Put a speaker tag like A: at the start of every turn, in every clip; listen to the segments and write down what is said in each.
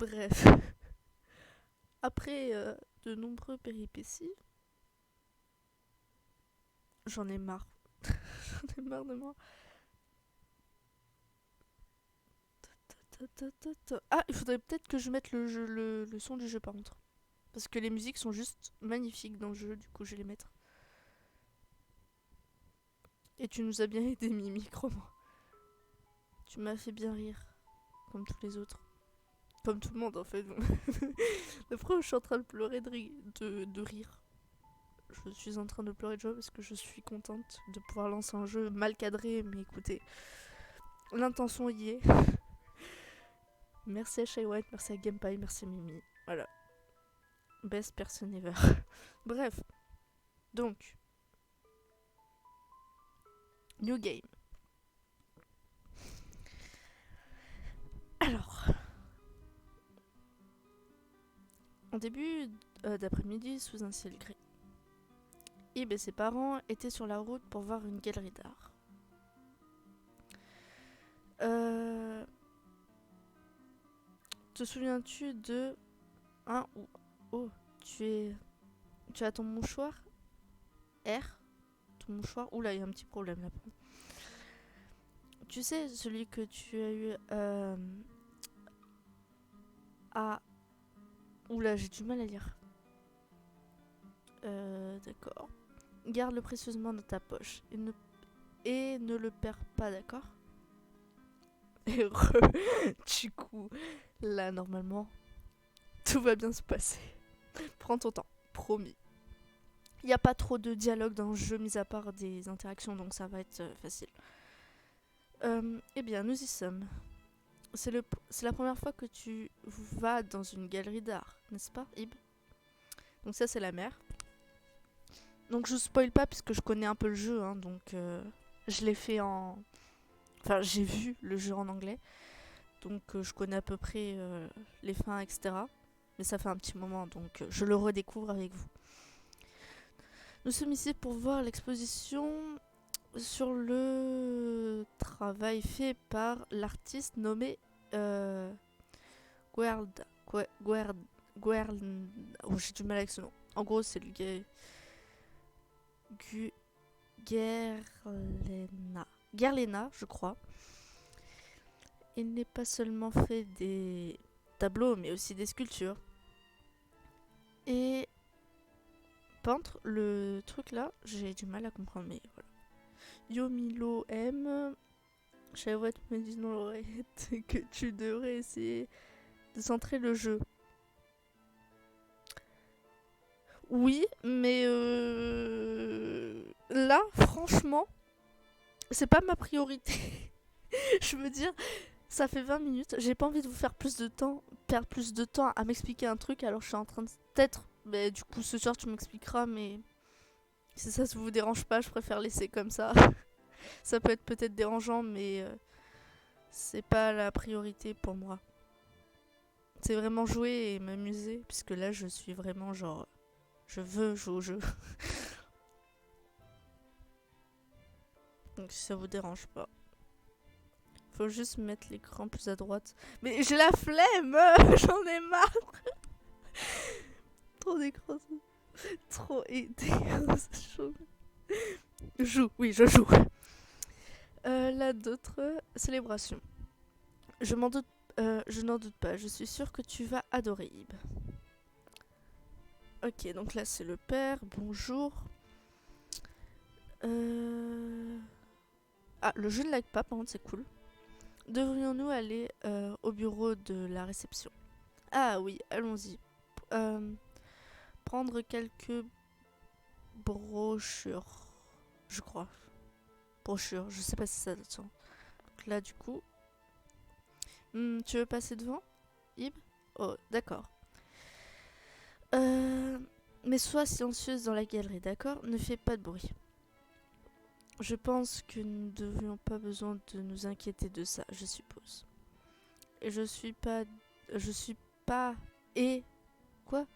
A: Bref. Après de nombreux péripéties, j'en ai marre. J'en ai marre de moi. Ah, il faudrait peut-être que je mette le son du jeu par contre. Parce que les musiques sont juste magnifiques dans le jeu, du coup je vais les mettre. Et tu nous as bien aidé, Mimi, crois-moi. Tu m'as fait bien rire, comme tous les autres. Comme tout le monde en fait. La fois où je suis en train de pleurer de rire. Je suis en train de pleurer de joie parce que je suis contente de pouvoir lancer un jeu mal cadré, mais écoutez, l'intention y est. Merci à Shy White, merci à Gamepie, merci à Mimi. Voilà. Best person ever. Bref. Donc. New game. Alors. En début d'après-midi, sous un ciel gris, Ib et ses parents étaient sur la route pour voir une galerie d'art. Te souviens-tu de... Hein, oh, tu as ton mouchoir R. Ton mouchoir. Oula, il y a un petit problème là. Tu sais, celui que tu as eu à... Oula, j'ai du mal à lire. D'accord. Garde-le précieusement dans ta poche. Et ne le perds pas, d'accord? Heureux. Du coup, là, normalement, tout va bien se passer. Prends ton temps, promis. Il n'y a pas trop de dialogue dans le jeu, mis à part des interactions, donc ça va être facile. Eh bien, nous y sommes. C'est la première fois que tu vas dans une galerie d'art, n'est-ce pas, Ib? Donc ça, c'est la mère. Donc je spoil pas puisque je connais un peu le jeu, hein, donc je l'ai fait en... Enfin, j'ai vu le jeu en anglais, donc je connais à peu près les fins, etc. Mais ça fait un petit moment, donc je le redécouvre avec vous. Nous sommes ici pour voir l'exposition sur le travail fait par l'artiste nommé Guerda. Oh, j'ai du mal avec ce nom. En gros, c'est le gars... Gerlena, je crois. Il n'est pas seulement fait des tableaux, mais aussi des sculptures. Et peintre, le truc là, j'ai du mal à comprendre, mais voilà. Yomilo M. Chavotte me dit dans l'oreillette que tu devrais essayer de centrer le jeu. Oui, mais là, franchement, c'est pas ma priorité. Je veux dire, ça fait 20 minutes, j'ai pas envie de vous faire perdre plus de temps à m'expliquer un truc alors je suis en train de... Peut-être, mais du coup ce soir tu m'expliqueras, mais si ça vous dérange pas, je préfère laisser comme ça. Ça peut être peut-être dérangeant, mais c'est pas la priorité pour moi. C'est vraiment jouer et m'amuser, puisque là je suis vraiment genre... Je veux jouer au jeu. Donc si ça vous dérange pas. Faut juste mettre l'écran plus à droite. Mais j'ai la flemme. J'en ai marre. Trop d'écran. Trop aidé. Je joue, oui, je joue. Là, d'autres célébrations. Je n'en doute pas. Je suis sûre que tu vas adorer Ib. Ok, donc là, c'est le père. Bonjour. Ah, le jeu ne lag pas, par contre, c'est cool. Devrions-nous aller au bureau de la réception? Ah oui, allons-y. Prendre quelques brochures, je crois. Brochures, je sais pas si ça attend. Donc là, du coup... tu veux passer devant, Ib? Oh, d'accord. Mais sois silencieuse dans la galerie, d'accord? Ne fais pas de bruit. Je pense que nous n'avions pas besoin de nous inquiéter de ça, je suppose. Et je suis pas... Et... Quoi?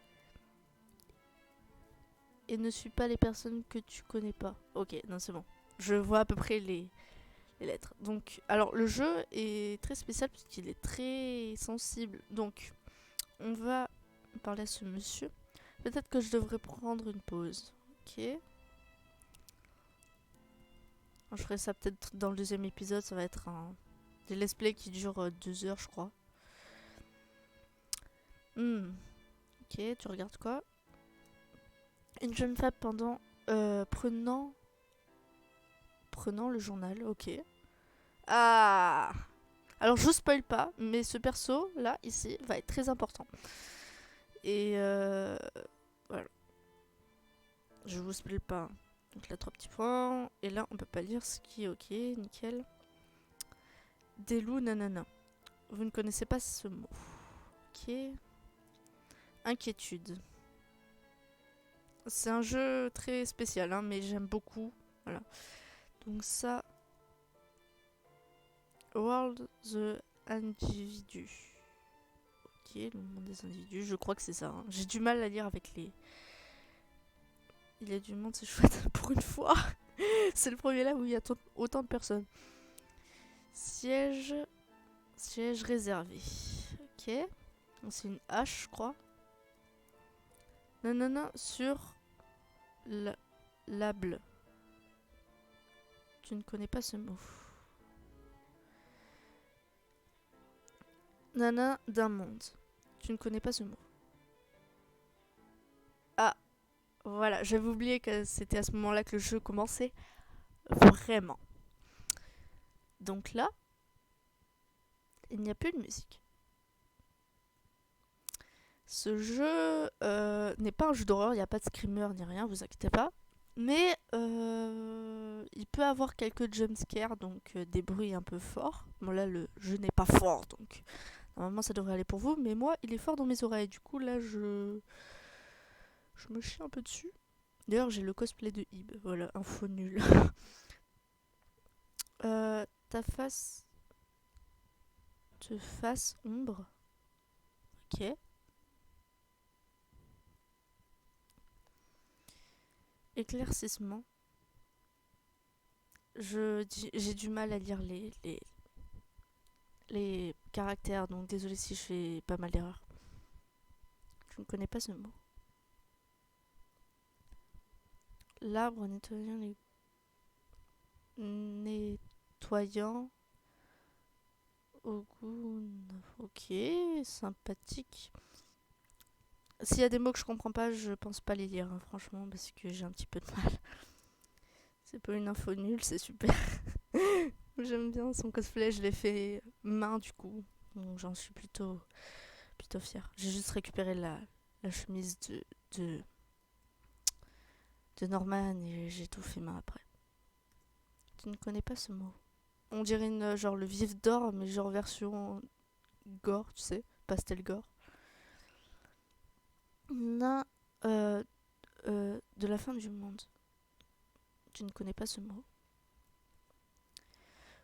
A: Et ne suis pas les personnes que tu connais pas. Ok, non c'est bon. Je vois à peu près les lettres. Donc, alors le jeu est très spécial puisqu'il est très sensible. Donc, on va parler à ce monsieur. Peut-être que je devrais prendre une pause. Ok. Je ferai ça peut-être dans le deuxième épisode. Ça va être des let's play qui durent 2 heures, je crois. Ok, tu regardes quoi? Une jeune femme prenant le journal. Ok. Ah. Alors je spoil pas, mais ce perso là ici va être très important. Et voilà. Je vous spoil pas. Donc là 3 petits points. Et là on peut pas lire ce qui est ok, nickel. Des loups, nanana. Vous ne connaissez pas ce mot. Ok. Inquiétude. C'est un jeu très spécial, hein, mais j'aime beaucoup. Voilà. Donc ça. World the Individu. Ok, le monde des individus. Je crois que c'est ça. Hein. J'ai du mal à lire avec les. Il y a du monde, c'est chouette. Pour une fois. C'est le premier là où il y a autant de personnes. Siège réservé. Ok. Donc c'est une hache, je crois. Non, sur l'able. Tu ne connais pas ce mot. Nana d'un monde. Tu ne connais pas ce mot. Ah, voilà, j'avais oublié que c'était à ce moment-là que le jeu commençait. Vraiment. Donc là, il n'y a plus de musique. Ce jeu n'est pas un jeu d'horreur, il n'y a pas de screamer ni rien, vous inquiétez pas. Mais il peut avoir quelques jumpscares, donc des bruits un peu forts. Bon là, le jeu n'est pas fort, donc normalement ça devrait aller pour vous. Mais moi, il est fort dans mes oreilles. Du coup, là, je me chie un peu dessus. D'ailleurs, j'ai le cosplay de Ib. Voilà, info nulle. Ta face... face ombre. Ok. Éclaircissement. J'ai du mal à lire les caractères, donc désolé si je fais pas mal d'erreurs. Je ne connais pas ce mot. L'arbre nettoyant au goût. Ok, sympathique. S'il y a des mots que je comprends pas, je pense pas les lire, hein, franchement, parce que j'ai un petit peu de mal. C'est pas une info nulle, c'est super. J'aime bien son cosplay, je l'ai fait main du coup, donc j'en suis plutôt fière. J'ai juste récupéré la chemise de Norman et j'ai tout fait main après. Tu ne connais pas ce mot? On dirait genre le vif d'or, mais genre version gore, tu sais, pastel gore. Nain de la fin du monde. Tu ne connais pas ce mot?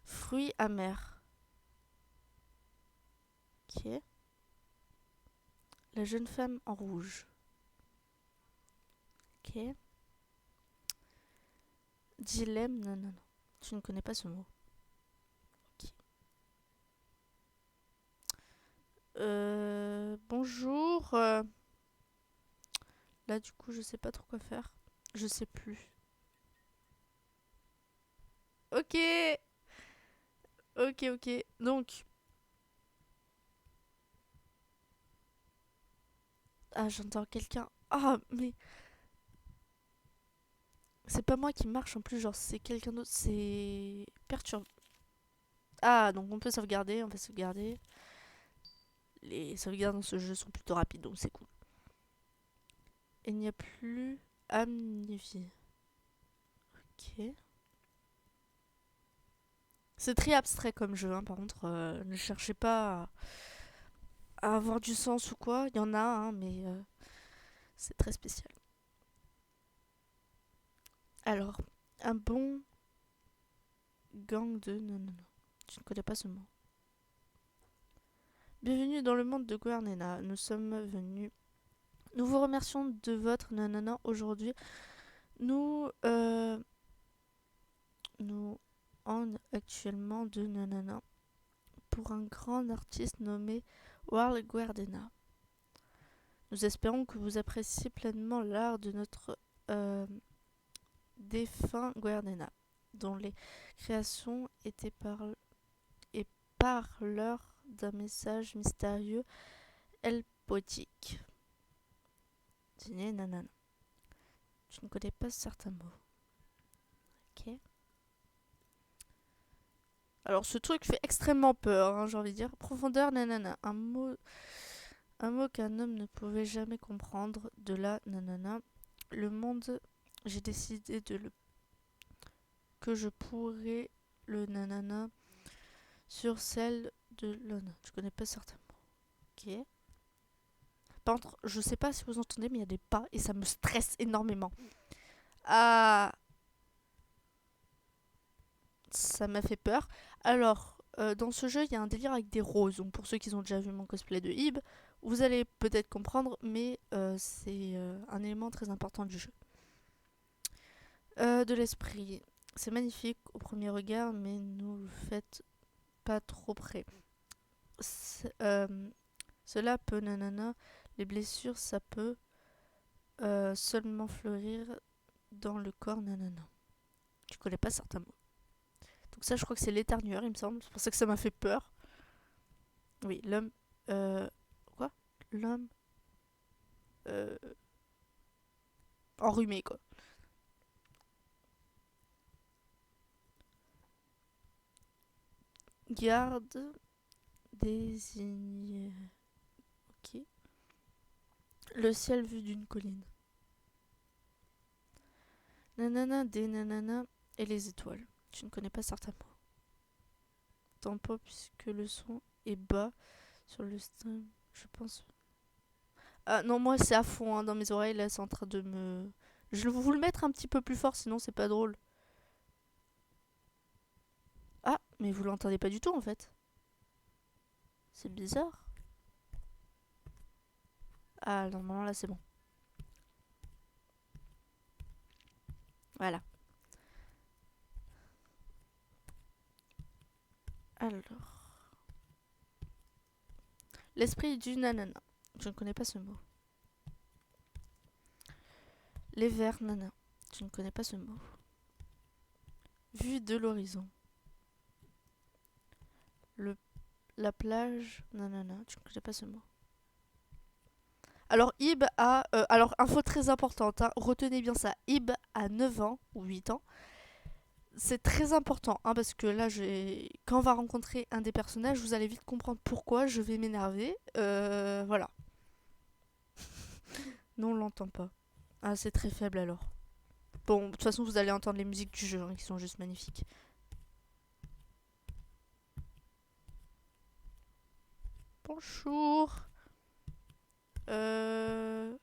A: Fruits amers. Ok. La jeune femme en rouge. Ok. Dilemme, non. Tu ne connais pas ce mot. Ok. Bonjour. Là, du coup, je sais pas trop quoi faire. Je sais plus. Ok. Ok. Donc. Ah, j'entends quelqu'un. Ah, mais. C'est pas moi qui marche en plus, genre c'est quelqu'un d'autre. C'est perturbant. Ah, donc on peut sauvegarder, on va sauvegarder. Les sauvegardes dans ce jeu sont plutôt rapides, donc c'est cool. Il n'y a plus Amnivie. Ok. C'est très abstrait comme jeu, hein, par contre. Ne cherchez pas à avoir du sens ou quoi. Il y en a, hein, mais c'est très spécial. Alors, un bon gang de... Non. Je ne connais pas ce mot. Bienvenue dans le monde de Guarnena. Nous sommes venus... Nous vous remercions de votre nanana aujourd'hui. Nous en actuellement de nanana pour un grand artiste nommé Warl Guardena. Nous espérons que vous appréciez pleinement l'art de notre défunt Guernica, dont les créations étaient et parleurs d'un message mystérieux et poétique. Signé Nanana. Je ne connais pas certains mots. Ok. Alors ce truc fait extrêmement peur, hein, j'ai envie de dire. Profondeur, nanana. Un mot qu'un homme ne pouvait jamais comprendre. De là, nanana. Le monde, j'ai décidé que je pourrais le nanana sur celle de l'on. Je connais pas certains mots. Ok. Par contre, je sais pas si vous entendez, mais il y a des pas et ça me stresse énormément. Ah, ça m'a fait peur. Alors, dans ce jeu, il y a un délire avec des roses. Donc, pour ceux qui ont déjà vu mon cosplay de Ib, vous allez peut-être comprendre, mais c'est un élément très important du jeu. De l'esprit. C'est magnifique au premier regard, mais ne le faites pas trop près. Cela peut, nanana, les blessures, ça peut seulement fleurir dans le corps, nanana. Je connais pas certains mots. Donc ça, je crois que c'est l'éternueur, il me semble. C'est pour ça que ça m'a fait peur. Oui, l'homme... quoi L'homme... enrhumé, quoi. Garde désigné... Ok. Le ciel vu d'une colline. Nanana, des nanana et les étoiles. Je ne connais pas certains mots. Tant pas puisque le son est bas sur le stream, je pense. Ah non, moi c'est à fond hein, dans mes oreilles, là c'est en train de me... Je vais vous le mettre un petit peu plus fort, sinon c'est pas drôle. Ah, mais vous l'entendez pas du tout en fait. C'est bizarre. Ah, normalement là c'est bon. Voilà. Alors. L'esprit du nanana. Je ne connais pas ce mot. Les vers nana. Je ne connais pas ce mot. Vue de l'horizon. La plage nanana. Je ne connais pas ce mot. Alors Ib a... alors info très importante, hein, retenez bien ça. Ib a 9 ans ou 8 ans. C'est très important hein, parce que là, quand on va rencontrer un des personnages, vous allez vite comprendre pourquoi je vais m'énerver. Voilà. Non, on l'entend pas. Ah, c'est très faible alors. Bon, de toute façon, vous allez entendre les musiques du jeu hein, qui sont juste magnifiques. Bonjour. Y'a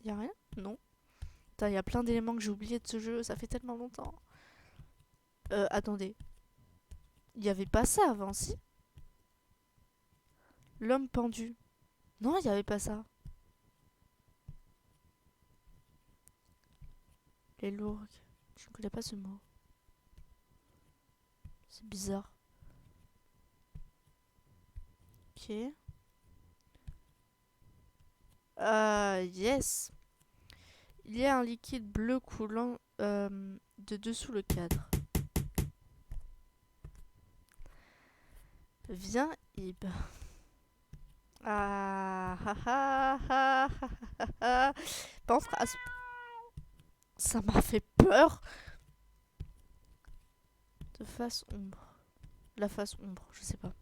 A: rien? Non. Putain, y a plein d'éléments que j'ai oubliés de ce jeu, ça fait tellement longtemps. Attendez. Y avait pas ça avant, si? L'homme pendu. Non, y avait pas ça. Les lourdes. Je ne connais pas ce mot. C'est bizarre. Ok. Yes. Il y a un liquide bleu coulant de dessous le cadre. Viens, Ib. Ah ah ah ah ah ah. Par contre, ça m'a fait peur. De face ombre. La face ombre, je sais pas.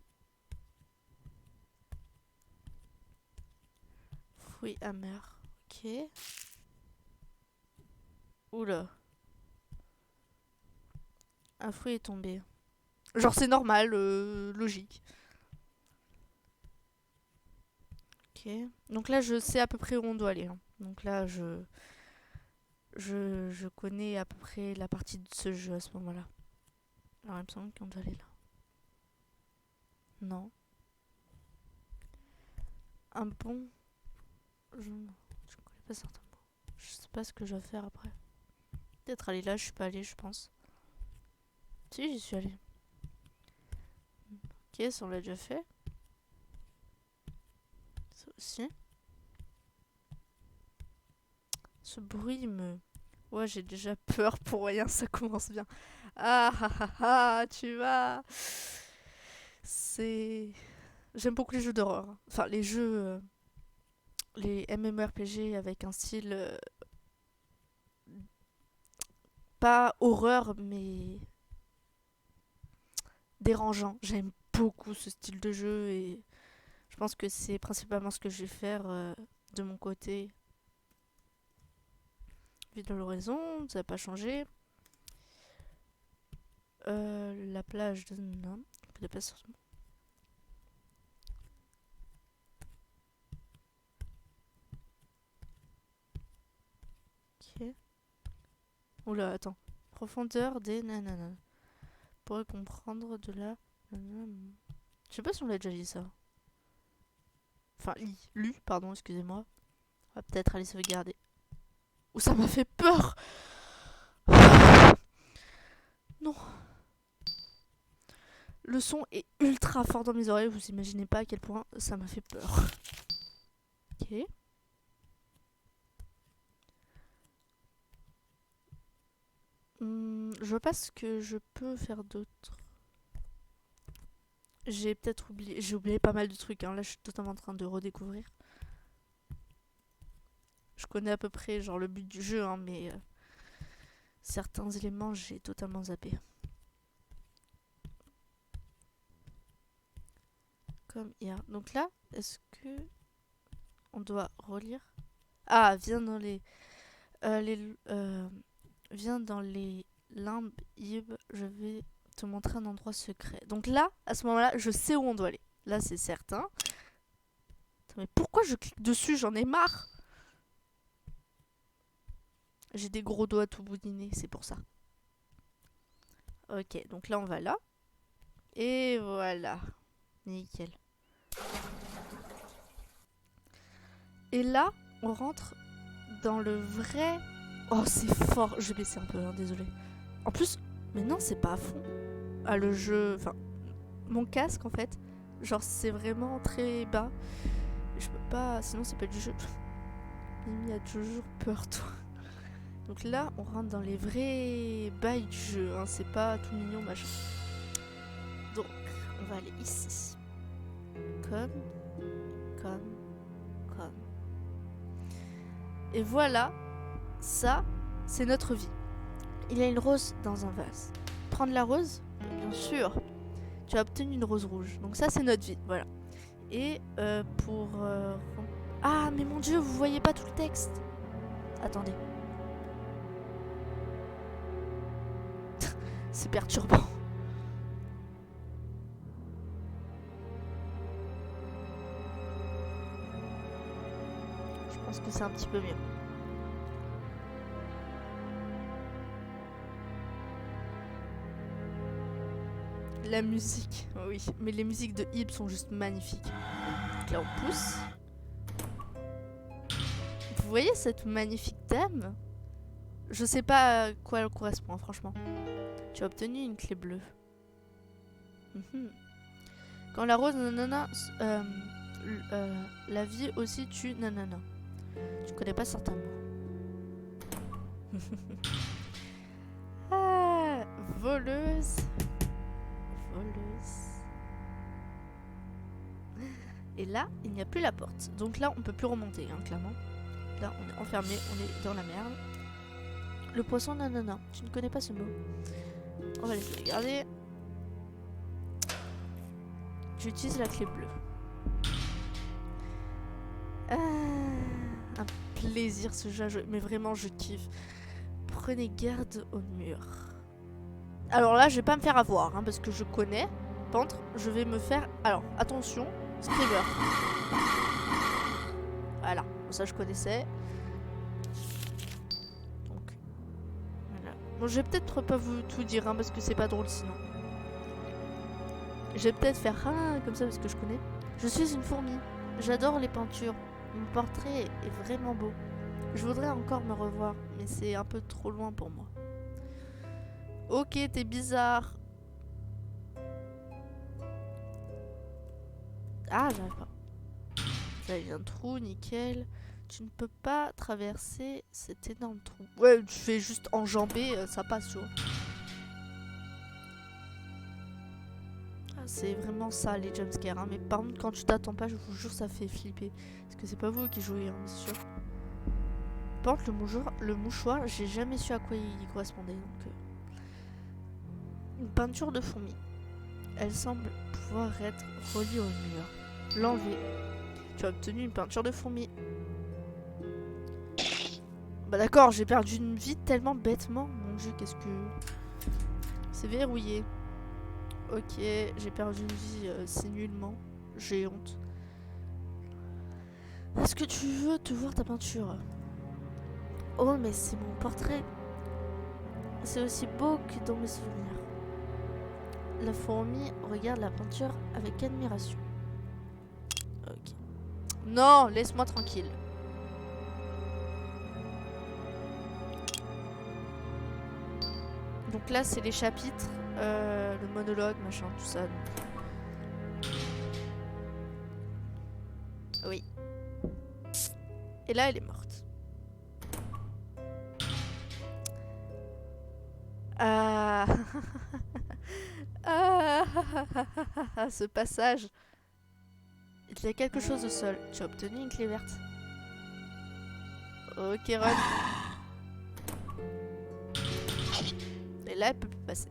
A: Fruit amer. Ok. Oula. Un fruit est tombé. Genre c'est normal, logique. Ok. Donc là je sais à peu près où on doit aller. Hein. Donc là je connais à peu près la partie de ce jeu à ce moment-là. Alors il me semble qu'on doit aller là. Non. Un bon... Je ne connais pas certains mots. Je sais pas ce que je vais faire après. Peut-être aller là, je suis pas allée, je pense. Si, j'y suis allée. Ok, ça on l'a déjà fait. Ça aussi. Ce bruit me... Ouais, j'ai déjà peur pour rien, ça commence bien. Ah ah ah ah, tu vas... C'est... J'aime beaucoup les jeux d'horreur. Enfin, les jeux... les MMORPG avec un style... pas horreur, mais... dérangeant. J'aime beaucoup ce style de jeu et je pense que c'est principalement ce que je vais faire de mon côté. Vue de l'horizon, ça n'a pas changé. La plage de... Non, on peut pas sur... Ok. Oula, attends. Profondeur des nanana. Pourrait comprendre de la... Je sais pas si on l'a déjà dit ça. Enfin, lu, pardon, excusez-moi. On va peut-être aller sauvegarder. Ouh, ça m'a fait peur. Non. Le son est ultra fort dans mes oreilles, vous imaginez pas à quel point ça m'a fait peur. Ok. Je vois pas ce que je peux faire d'autre. J'ai peut-être oublié... J'ai oublié pas mal de trucs, hein. Là je suis totalement en train de redécouvrir. Je connais à peu près genre le but du jeu, hein, mais certains éléments j'ai totalement zappé. Comme hier. Donc là, est-ce que on doit relire? Ah, viens dans les viens dans les limbes, Ib, je vais te montrer un endroit secret. Donc là, à ce moment-là, je sais où on doit aller. Là, c'est certain. Attends, mais pourquoi je clique dessus? J'en ai marre. J'ai des gros doigts tout boudinés, c'est pour ça. Ok, donc là, on va là. Et voilà. Nickel. Et là, on rentre dans le vrai... Oh, c'est fort. Je vais baisser un peu, hein, désolé. En plus, mais non, c'est pas à fond. Ah, le jeu... Enfin, mon casque, en fait, genre, c'est vraiment très bas. Je peux pas... Sinon, c'est pas du jeu. Mimi a toujours peur, toi. Donc là, on rentre dans les vrais bails du jeu. Hein. C'est pas tout mignon, machin. Donc, on va aller ici. Comme... Et voilà, ça, c'est notre vie. Il y a une rose dans un vase. Prendre la rose? Bien sûr. Tu as obtenu une rose rouge. Donc ça, c'est notre vie, voilà. Et pour... Ah, mais mon Dieu, vous voyez pas tout le texte. Attendez. C'est perturbant. Je pense que c'est un petit peu mieux. La musique, oui. Mais les musiques de Ib sont juste magnifiques. Donc là, on pousse. Vous voyez cette magnifique dame? Je sais pas à quoi elle correspond, franchement. Tu as obtenu une clé bleue. Quand la rose nanana... la vie aussi tue nanana. Tu connais pas certains mots. Ah, voleuse. Et là, il n'y a plus la porte. Donc là, on peut plus remonter, hein, clairement. Là, on est enfermé, on est dans la merde. Le poisson nanana. Tu ne connais pas ce mot. On va laisser regarder. J'utilise la clé bleue. Un plaisir ce jeu à jouer. Mais vraiment, je kiffe. Prenez garde au mur. Alors là, je vais pas me faire avoir, hein, parce que je connais. Par contre, je vais me faire... Alors, attention, Screamer. Voilà, ça je connaissais. Donc, voilà. Bon, je vais peut-être pas vous tout dire, hein, parce que c'est pas drôle sinon. Je vais peut-être faire comme ça parce que je connais. Je suis une fourmi. J'adore les peintures. Mon portrait est vraiment beau. Je voudrais encore me revoir, mais c'est un peu trop loin pour moi. Ok, t'es bizarre. Ah, j'arrive pas. Là, il y a un trou, nickel. Tu ne peux pas traverser cet énorme trou. Ouais, tu fais juste enjamber, ça passe, tu vois. Ah, c'est vraiment ça, les jumpscares. Hein. Mais par contre, quand tu t'attends pas, je vous jure, ça fait flipper. Parce que c'est pas vous qui jouez, hein, c'est sûr. Par contre, le mouchoir, j'ai jamais su à quoi il correspondait. Donc, une peinture de fourmi. Elle semble pouvoir être reliée au mur. L'enlever. Tu as obtenu une peinture de fourmi. Bah d'accord, j'ai perdu une vie tellement bêtement. Mon dieu, qu'est-ce que... C'est verrouillé. Ok, j'ai perdu une vie si nullement. J'ai honte. Est-ce que tu veux te voir ta peinture? Oh, mais c'est mon portrait. C'est aussi beau que dans mes souvenirs. La fourmi regarde la peinture avec admiration. Ok. Non, laisse-moi tranquille. Donc là, c'est les chapitres, le monologue, machin, tout ça. Donc. Oui. Et là, elle est morte. Ah. Ah. Ce passage. Il y a quelque chose au sol. Tu as obtenu une clé verte. Ok, Ron. Et là, elle peut plus passer.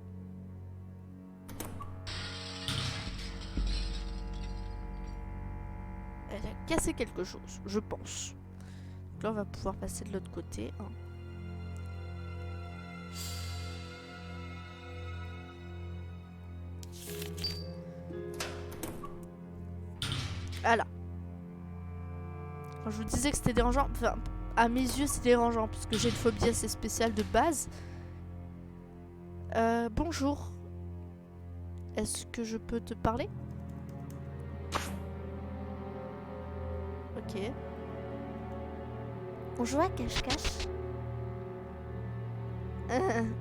A: Elle a cassé quelque chose, je pense. Donc là, on va pouvoir passer de l'autre côté. Hein. Voilà. Quand je vous disais que c'était dérangeant, enfin, à mes yeux, c'est dérangeant, puisque j'ai une phobie assez spéciale de base. Bonjour. Est-ce que je peux te parler? Ok. On joue à cache-cache.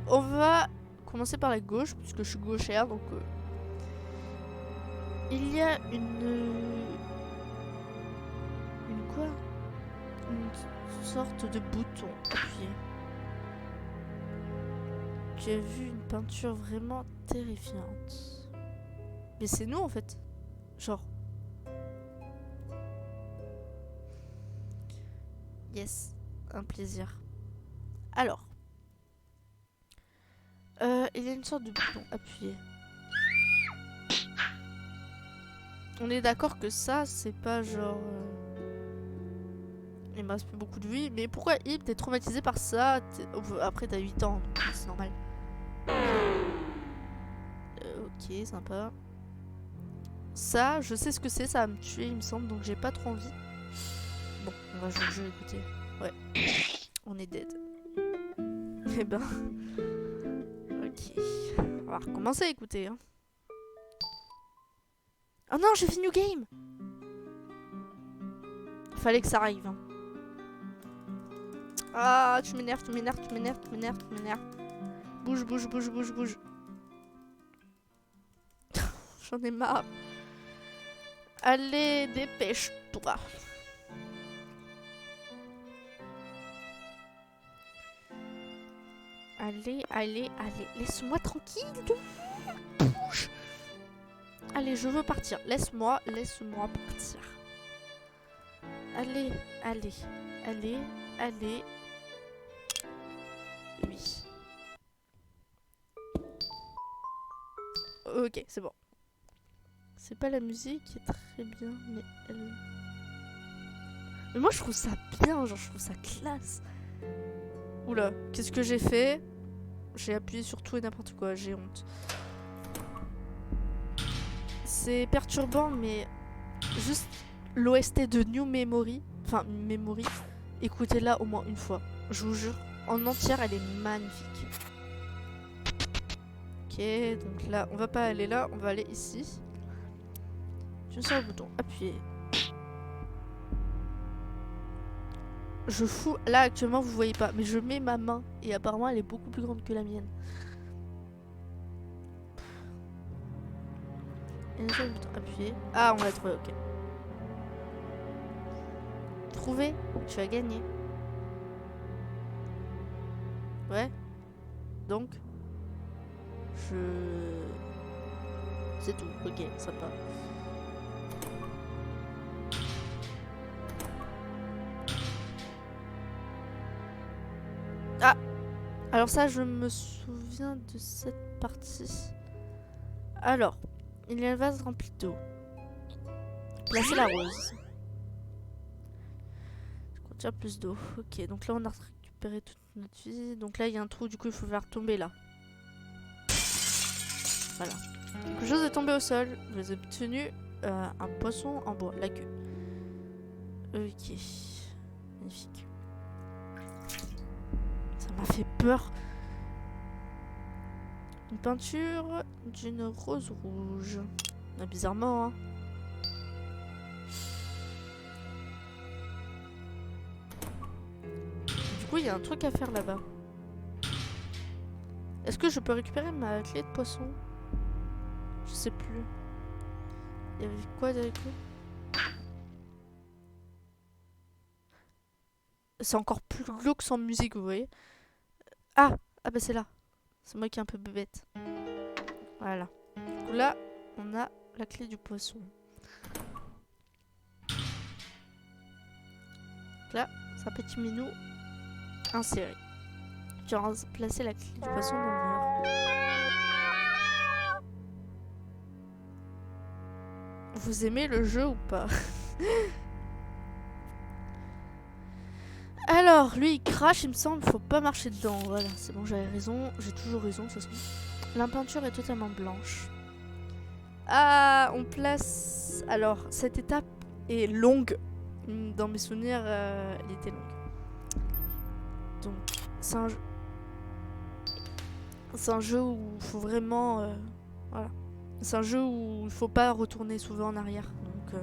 A: On va commencer par la gauche, puisque je suis gauchère, donc... Il y a une quoi? Une sorte de bouton appuyé. J'ai vu une peinture vraiment terrifiante. Mais c'est nous en fait. Genre. Yes, un plaisir. Alors. Il y a une sorte de bouton appuyé. On est d'accord que ça, c'est pas genre... Il me reste plus beaucoup de vie. Mais pourquoi Ip, t'es traumatisé par ça? Après, t'as 8 ans, donc c'est normal. Ok, sympa. Ça, je sais ce que c'est, ça va me tuer, il me semble, donc j'ai pas trop envie. Bon, on va jouer le jeu, écoutez. Ouais. On est dead. Eh ben... Ok. On va recommencer, écoutez. Hein. Oh non, j'ai fait New Game! Fallait que ça arrive. Hein. Ah, tu m'énerves, tu m'énerves, tu m'énerves, tu m'énerves, tu m'énerves. Bouge, bouge, bouge, bouge, bouge. J'en ai marre. Allez, dépêche-toi. Allez, allez, allez. Laisse-moi tranquille. Bouge. Allez, je veux partir. Laisse-moi partir. Allez, allez, allez, allez. Oui. Ok, c'est bon. C'est pas la musique qui est très bien, mais elle... Mais moi je trouve ça bien, genre je trouve ça classe. Oula, qu'est-ce que j'ai fait? J'ai appuyé sur tout et n'importe quoi, j'ai honte. C'est perturbant, mais juste l'OST de New Memory, enfin Memory, écoutez-la au moins une fois. Je vous jure, en entière, elle est magnifique. Ok, donc là, on va pas aller là, on va aller ici. Je me sers le bouton, appuyez. Je fous, là actuellement vous voyez pas, mais je mets ma main et apparemment elle est beaucoup plus grande que la mienne. Et un seul bouton, appuyez. Ah, on l'a trouvé, ok. Trouvé, tu as gagné. Ouais. Donc, c'est tout. Ok, sympa. Ah! Alors ça, je me souviens de cette partie. Alors, il y a un vase rempli d'eau. Placez la rose. Je contient plus d'eau. Ok, donc là, on a récupéré toute notre vie. Donc là, il y a un trou, du coup, il faut faire tomber là. Voilà. Quelque chose est tombé au sol. Vous avez obtenu un poisson en bois, la queue. Ok. Magnifique. Ça m'a fait peur. Une peinture d'une rose rouge. Ah, bizarrement, hein. Du coup, il y a un truc à faire là-bas. Est-ce que je peux récupérer ma clé de poisson? Je sais plus. Il y avait quoi derrière eux? C'est encore plus glauque sans musique, vous voyez. Ah! Ah bah c'est là. C'est moi qui est un peu bébête. Voilà. Du coup là, on a la clé du poisson. Là, c'est un petit minou inséré. Tu as placé la clé du poisson dans le mur. Vous aimez le jeu ou pas? Alors, lui, il crache, il me semble, faut pas marcher dedans. Voilà, c'est bon, j'avais raison. J'ai toujours raison, de toute façon. La peinture est totalement blanche. Ah, on place... Alors, cette étape est longue. Dans mes souvenirs, elle était longue. Donc, c'est un jeu où il faut vraiment... voilà. C'est un jeu où il faut pas retourner souvent en arrière. Donc,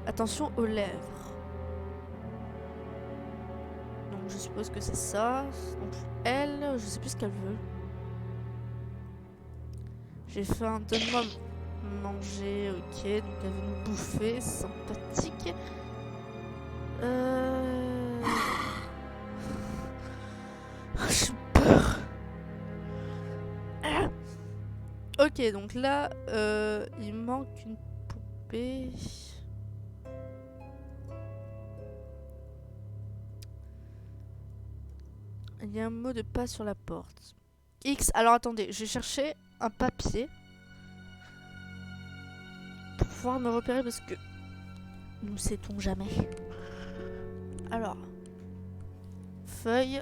A: attention aux lèvres. Donc je suppose que c'est ça. Donc elle, je sais plus ce qu'elle veut. J'ai faim, donne-moi manger, ok. Donc elle veut nous bouffer, c'est sympathique. J'ai peur. Ok, donc là, il manque une poupée. Il y a un mot de passe sur la porte. X. Alors attendez, j'ai cherché un papier pour pouvoir me repérer parce que nous sait-on jamais. Alors, feuille,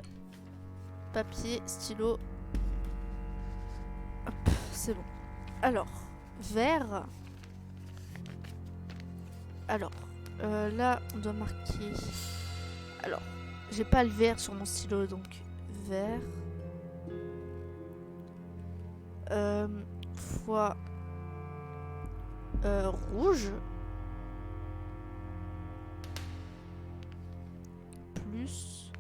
A: papier, stylo. Hop, c'est bon. Alors, vert. Alors, là, on doit marquer. Alors, j'ai pas le vert sur mon stylo, donc vert. Fois rouge. Plus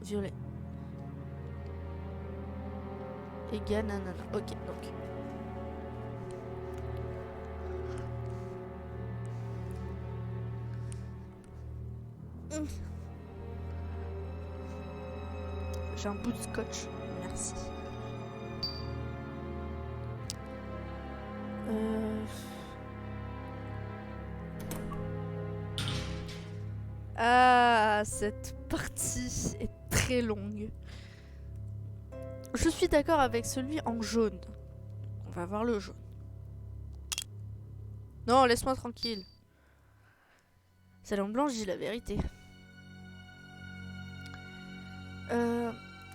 A: violet. Égal, nanana. Ok, donc. J'ai un bout de scotch. Merci. Ah, cette partie est très longue. Je suis d'accord avec celui en jaune. On va voir le jaune. Non, laisse-moi tranquille. Celle en blanche, dis la vérité.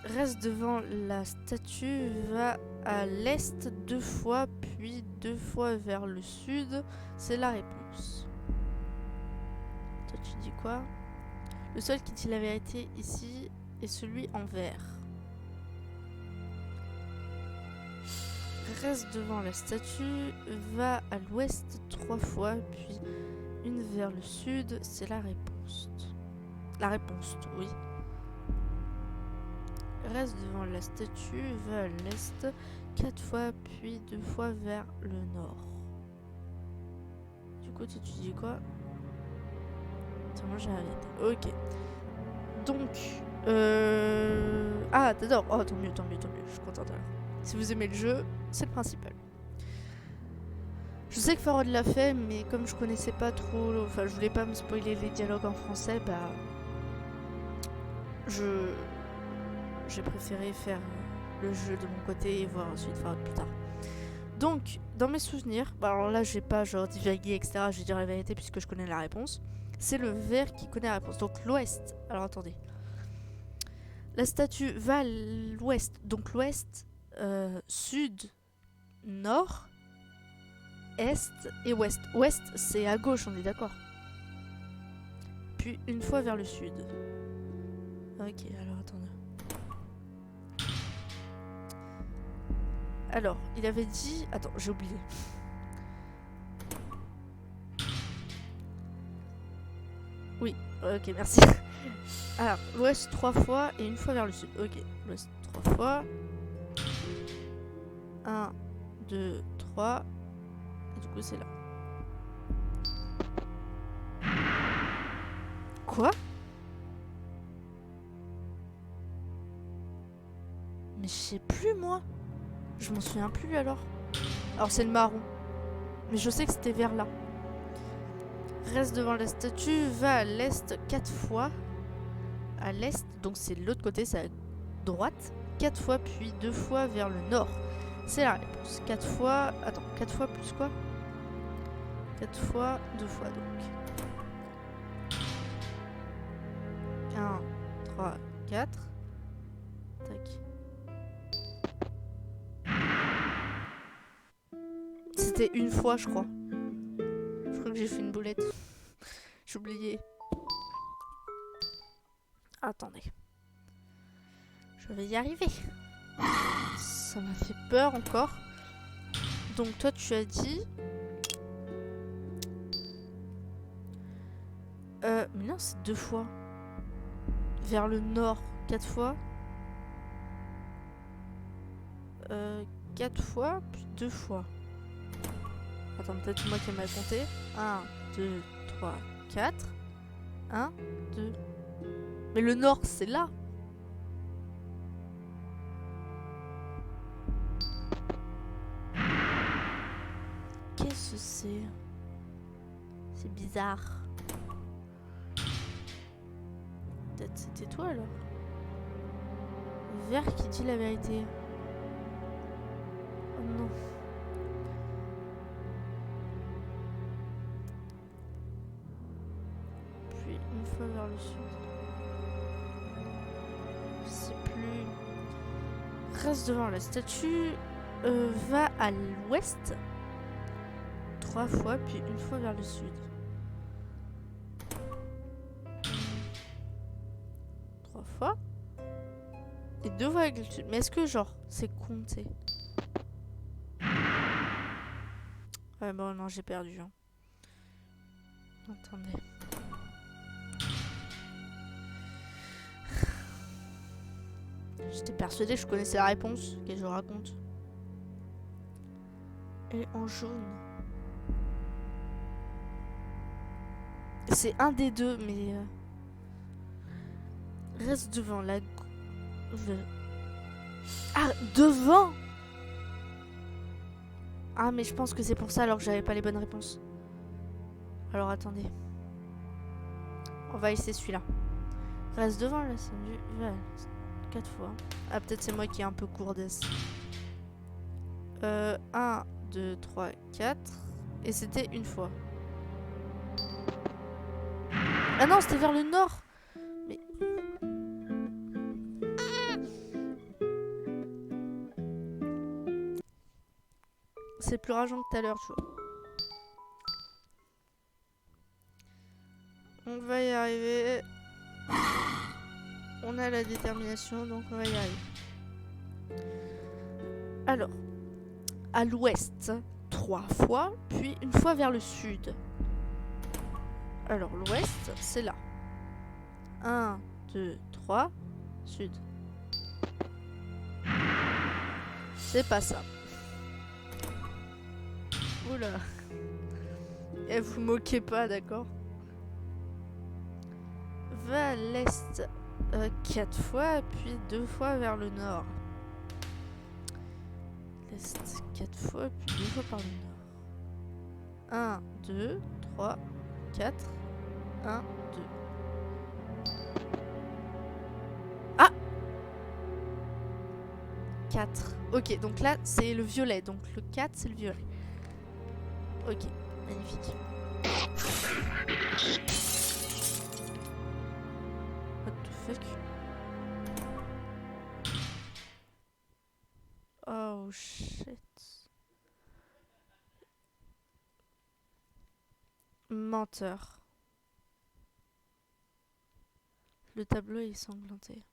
A: Reste devant la statue, va à l'est 2 fois, puis 2 fois vers le sud. C'est la réponse. Toi, tu dis quoi? Le seul qui dit la vérité ici est celui en vert. Reste devant la statue, va à l'ouest 3 fois, puis une vers le sud. C'est la réponse. La réponse, oui. Reste devant la statue, va à l'est 4 fois, puis 2 fois vers le nord. Du coup, tu dis quoi? Attends, moi j'ai arrêté. Ok. Donc, ah, t'adores. Oh, tant mieux, tant mieux, tant mieux. Je suis contente alors. Si vous aimez le jeu, c'est le principal. Je sais que Farod l'a fait, mais comme je connaissais pas trop, enfin, je voulais pas me spoiler les dialogues en français, bah, j'ai préféré faire le jeu de mon côté et voir ensuite Farod plus tard. Donc, dans mes souvenirs, bah alors là, j'ai pas genre divagué, etc. Je vais dire la vérité puisque je connais la réponse. C'est le vert qui connaît la réponse. Donc l'ouest. Alors attendez. La statue va à l'ouest. Donc l'ouest, sud, nord, est et ouest. Ouest, c'est à gauche, on est d'accord. Puis une fois vers le sud. Ok, alors attendez. Alors, il avait dit... Attends, j'ai oublié. Oui, ok, merci. Alors, l'ouest 3 fois et une fois vers le sud. Ok, l'ouest 3 fois. 1, 2, 3. Et du coup, c'est là. Quoi? Mais je sais plus, moi. Je m'en souviens plus, alors. Alors, c'est le marron. Mais je sais que c'était vers là. Reste devant la statue, va à l'est 4 fois. À l'est, donc c'est de l'autre côté, c'est à droite. 4 fois, puis 2 fois vers le nord. C'est la réponse. 4 fois... Attends, 4 fois plus quoi? 4 fois, 2 fois donc. 1, 3, 4. Tac. C'était une fois, je crois. Je crois que j'ai fait une boulette. J'ai oublié. Attendez. Je vais y arriver. Ça m'a fait peur encore. Donc toi, tu as dit... mais non, c'est 2 fois. Vers le nord, 4 fois. 4 fois, puis 2 fois. Attends, peut-être moi qui ai mal compté. 1, 2, 3, 4. 1, 2. Mais le nord, c'est là. Qu'est-ce que c'est? C'est bizarre. Peut-être c'était toi alors. Vert qui dit la vérité. Oh non. Puis une fois vers le sud. Je sais plus. Reste devant la statue. Va à l'ouest. 3 fois, puis une fois vers le sud. 3 fois. Et 2 fois avec le sud. Mais est-ce que genre, c'est compté? Ouais, bon, non, j'ai perdu. Hein. Attendez. J'étais persuadée que je connaissais la réponse. Qu'est-ce que je raconte? Elle est en jaune. C'est un des deux, mais... Reste devant la... Ah, devant! Ah, mais je pense que c'est pour ça alors que j'avais pas les bonnes réponses. Alors, attendez. On va essayer celui-là. Reste devant la statue. 4 fois. Ah, peut-être c'est moi qui ai un peu courdasse. 1, 2, 3, 4. Et c'était une fois. Ah non, c'était vers le nord. Mais... C'est plus rageant que tout à l'heure, tu vois. On va y arriver. On a la détermination, donc on va y arriver. Alors, à l'ouest, 3 fois, puis une fois vers le sud. Alors, l'ouest, c'est là. 1, 2, 3, sud. C'est pas ça. Oula. Et vous moquez pas, d'accord? Va à l'est 4 fois, puis 2 fois vers le nord. L'est 4 fois, puis 2 fois par le nord. 1, 2, 3, 4. 1, 2. Ah! 4. Ok, donc là, c'est le violet. Donc le 4, c'est le violet. Ok, magnifique. What the fuck? Oh shit. Menteur. Le tableau est sanglanté.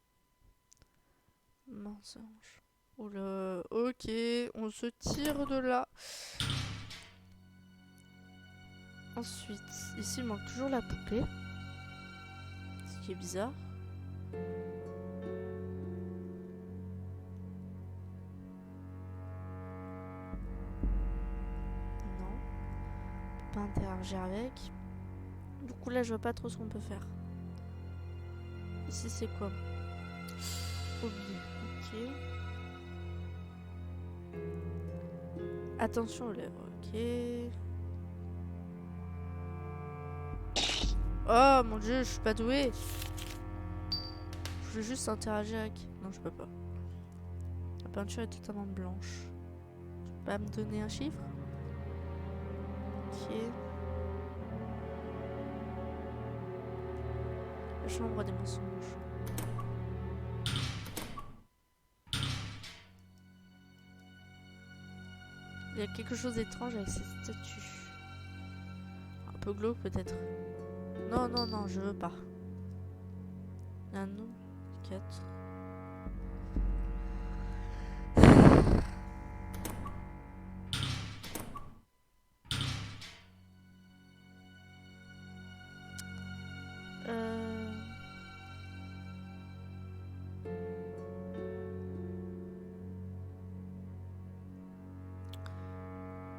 A: Mensonge. Oula, ok, on se tire de là. Ensuite, ici il manque toujours la poupée. Ce qui est bizarre. Non. On peut pas interagir avec. Du coup là je vois pas trop ce qu'on peut faire. Ici c'est quoi? Oublié. Ok. Attention aux lèvres. Ok. Oh mon dieu, je suis pas douée. Je veux juste interagir avec... Non, je peux pas. La peinture est totalement blanche. Tu peux pas me donner un chiffre? Ok. La chambre des mensonges. Il y a quelque chose d'étrange avec ces statues. Un peu glauque peut-être. Non, non, non, je veux pas. Un nom 4.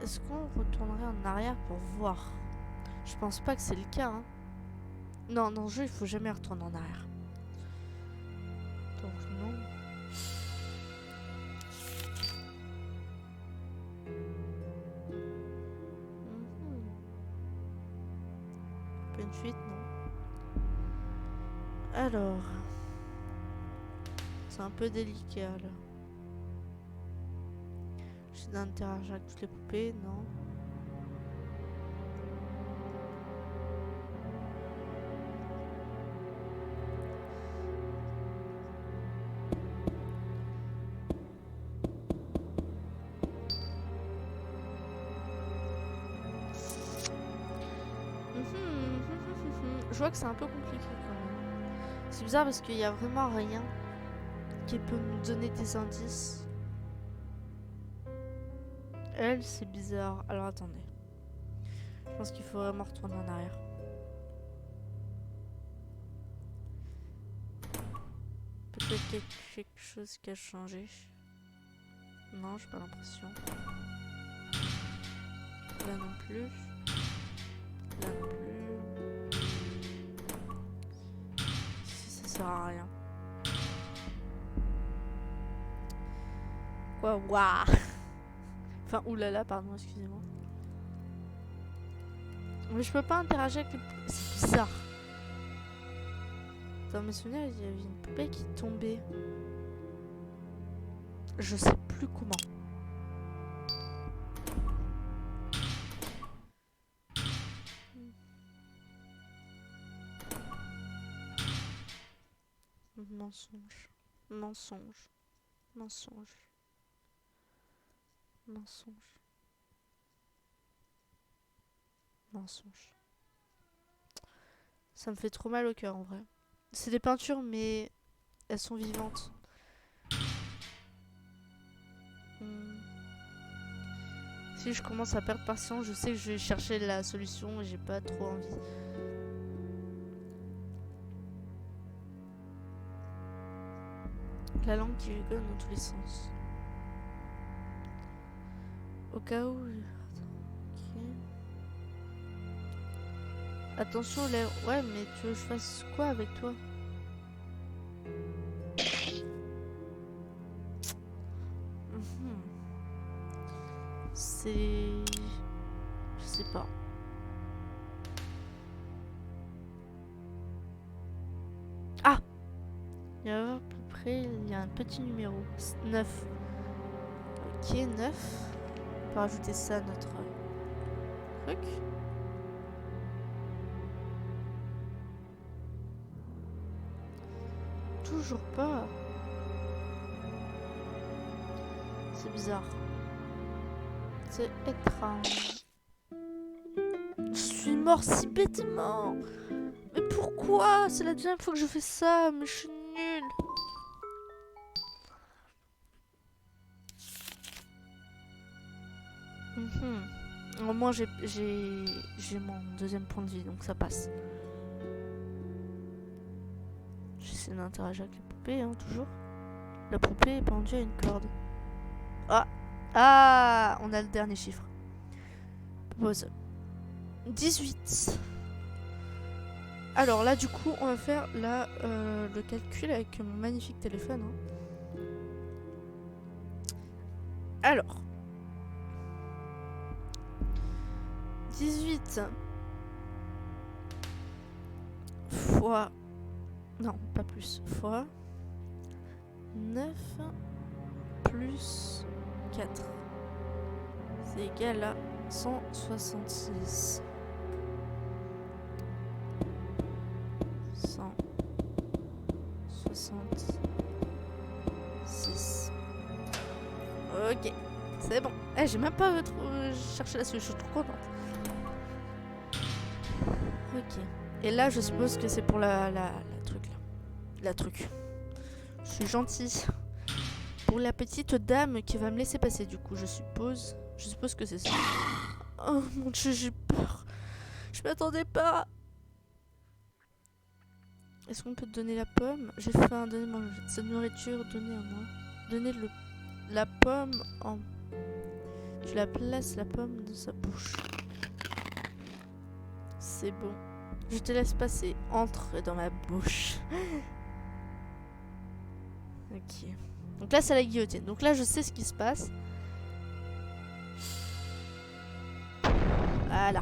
A: Est-ce qu'on retournerait en arrière pour voir? Je pense pas que c'est le cas. Hein. Non, dans le jeu, il faut jamais retourner en arrière. Donc non. Pas une fuite, non. Alors. C'est un peu délicat là. J'essaie d'interagir avec toutes les poupées, non. Je vois que c'est un peu compliqué quand même. C'est bizarre parce qu'il y a vraiment rien qui peut nous donner des indices. Elle, c'est bizarre. Alors attendez. Je pense qu'il faut vraiment retourner en arrière. Peut-être quelque chose qui a changé. Non, j'ai pas l'impression. Là non plus. Là non plus. Ça sert à rien. Quoi? Waouh. Enfin, oulala, pardon, excusez-moi. Mais je peux pas interagir avec les poupées. C'est bizarre. Dans mes souvenirs, il y avait une poupée qui tombait. Je sais plus comment. Mensonge. Mensonge. Mensonge. Mensonge. Mensonge. Ça me fait trop mal au cœur en vrai. C'est des peintures mais elles sont vivantes. Si je commence à perdre patience, je sais que je vais chercher la solution et j'ai pas trop envie. La langue qui rigole dans tous les sens. Au cas où... Okay. Attention aux lèvres. Ouais, mais tu veux que je fasse quoi avec toi? Mhm. C'est... Je sais pas. Ah! Il y a à peu près... Il y a un petit numéro. 9. Ok, 9. On peut rajouter ça à notre truc. Toujours pas. C'est bizarre. C'est étrange. Je suis mort si bêtement. Mais pourquoi? C'est la deuxième fois que je fais ça, mais je suis nulle. Au moins j'ai mon deuxième point de vie, donc ça passe. J'essaie d'interagir avec les poupées, hein, toujours. La poupée est pendue à une corde. Ah! Ah! On a le dernier chiffre. Pause. 18. Alors là, du coup, on va faire le calcul avec mon magnifique téléphone. Hein. Alors. 18 fois... Non, pas plus. Fois 9 plus 4. C'est égal à 166. 166. Ok, c'est bon. Eh, j'ai même pas cherché la solution, je suis trop contente. Ok. Et là, je suppose que c'est pour la truc là. La truc. Je suis gentille. Pour la petite dame qui va me laisser passer, du coup, je suppose. Je suppose que c'est ça. Oh mon dieu, j'ai peur. Je m'attendais pas. Est-ce qu'on peut te donner la pomme? J'ai faim, donnez-moi cette nourriture, donnez à moi. Donnez la pomme en... Tu la places, la pomme, dans sa bouche. C'est bon. Je te laisse passer. Entre dans ma bouche. Ok. Donc là, c'est la guillotine. Donc là, je sais ce qui se passe. Voilà.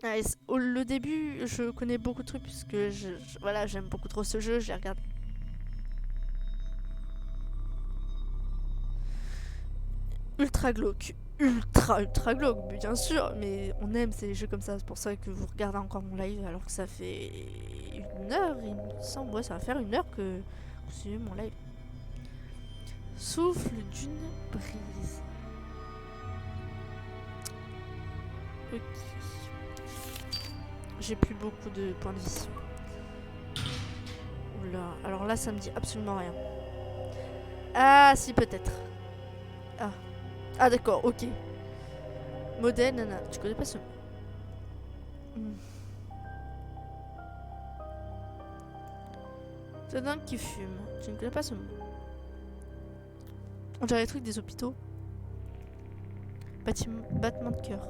A: Ouais, le début, je connais beaucoup de trucs puisque voilà, j'aime beaucoup trop ce jeu, je les regarde. Ultra glauque. Ultra glauque, bien sûr, mais on aime ces jeux comme ça, c'est pour ça que vous regardez encore mon live alors que ça fait 1 heure, il me semble. Ouais, ça va faire 1 heure que vous suivez mon live. Souffle d'une brise. Ok. J'ai plus beaucoup de points de vie. Oula, alors là, ça me dit absolument rien. Ah, si, peut-être. Ah. Ah, d'accord, ok. Modèle, nana. Tu connais pas ce mot? C'est un homme qui fume. Tu ne connais pas ce mot? On dirait les trucs des hôpitaux. Battement de cœur.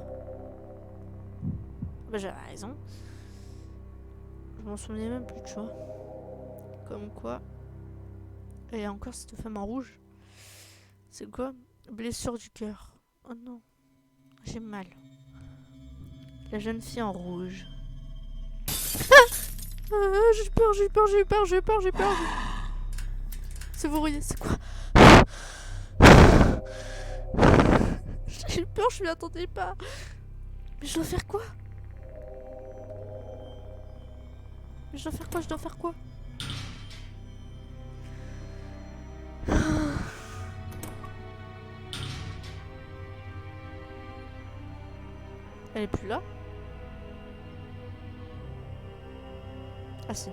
A: Bah, j'avais raison. Je m'en souvenais même plus, tu vois. Comme quoi. Et il y a encore cette femme en rouge. C'est quoi? Blessure du cœur. Oh non. J'ai mal. La jeune fille en rouge. J'ai peur, j'ai peur, j'ai peur, j'ai peur, j'ai peur. C'est verrouillé, c'est quoi? J'ai peur, je m'y attendais pas. Mais je dois faire quoi? Mais je dois faire quoi? Je dois faire quoi? Elle est plus là? Ah si.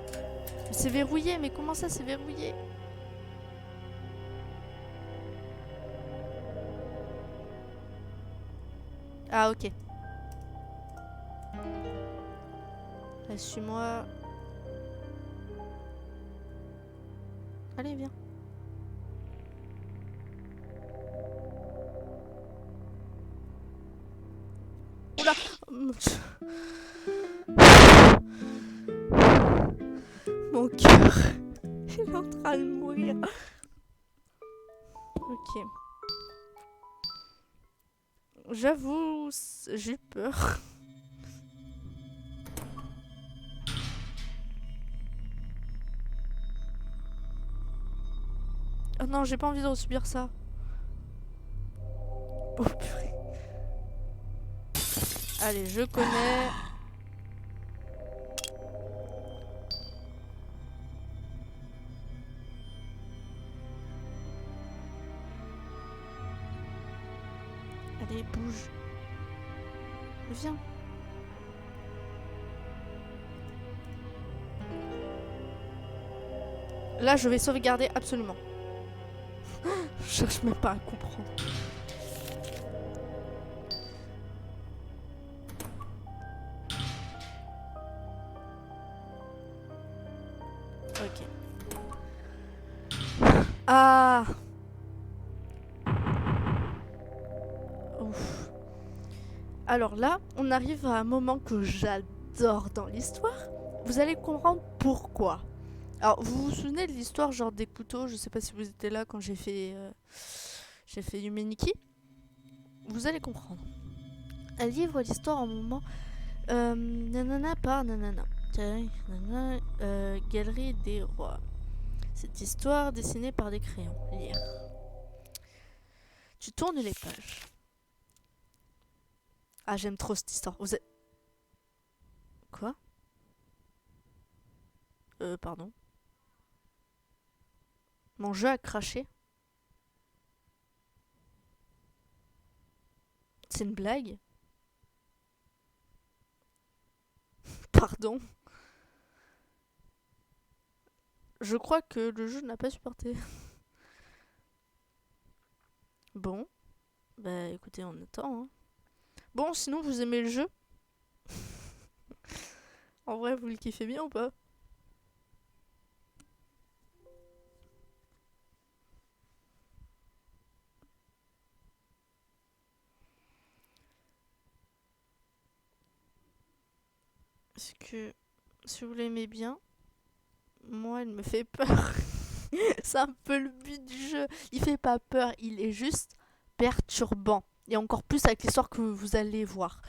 A: C'est verrouillé, mais comment ça c'est verrouillé? Ah ok. Suis-moi. Allez, viens. Mon cœur, il est en train de mourir. Ok. J'avoue, j'ai eu peur. Oh non, j'ai pas envie de subir ça. Oh purée. Allez, je connais. Allez, bouge. Viens. Là, je vais sauvegarder absolument. Je cherche même pas à comprendre. Ok. Ah. Ouf. Alors là, on arrive à un moment que j'adore dans l'histoire. Vous allez comprendre pourquoi. Alors, vous vous souvenez de l'histoire genre des couteaux? Je sais pas si vous étiez là quand j'ai fait Yumeniki. Vous allez comprendre. Elle livre l'histoire en moment nanana par nanana. Nanana, Galerie des rois. Cette histoire dessinée par des crayons. Lire. Tu tournes les pages. Ah, j'aime trop cette histoire. Vous êtes... Quoi? Pardon. Mon jeu a craché. C'est une blague? Pardon. Je crois que le jeu n'a pas supporté. Bon. Bah écoutez, on attend. Hein. Bon, sinon vous aimez le jeu? En vrai, vous le kiffez bien ou pas? Parce que si vous l'aimez bien, moi elle me fait peur. C'est un peu le but du jeu. Il fait pas peur, il est juste perturbant. Et encore plus avec l'histoire que vous allez voir.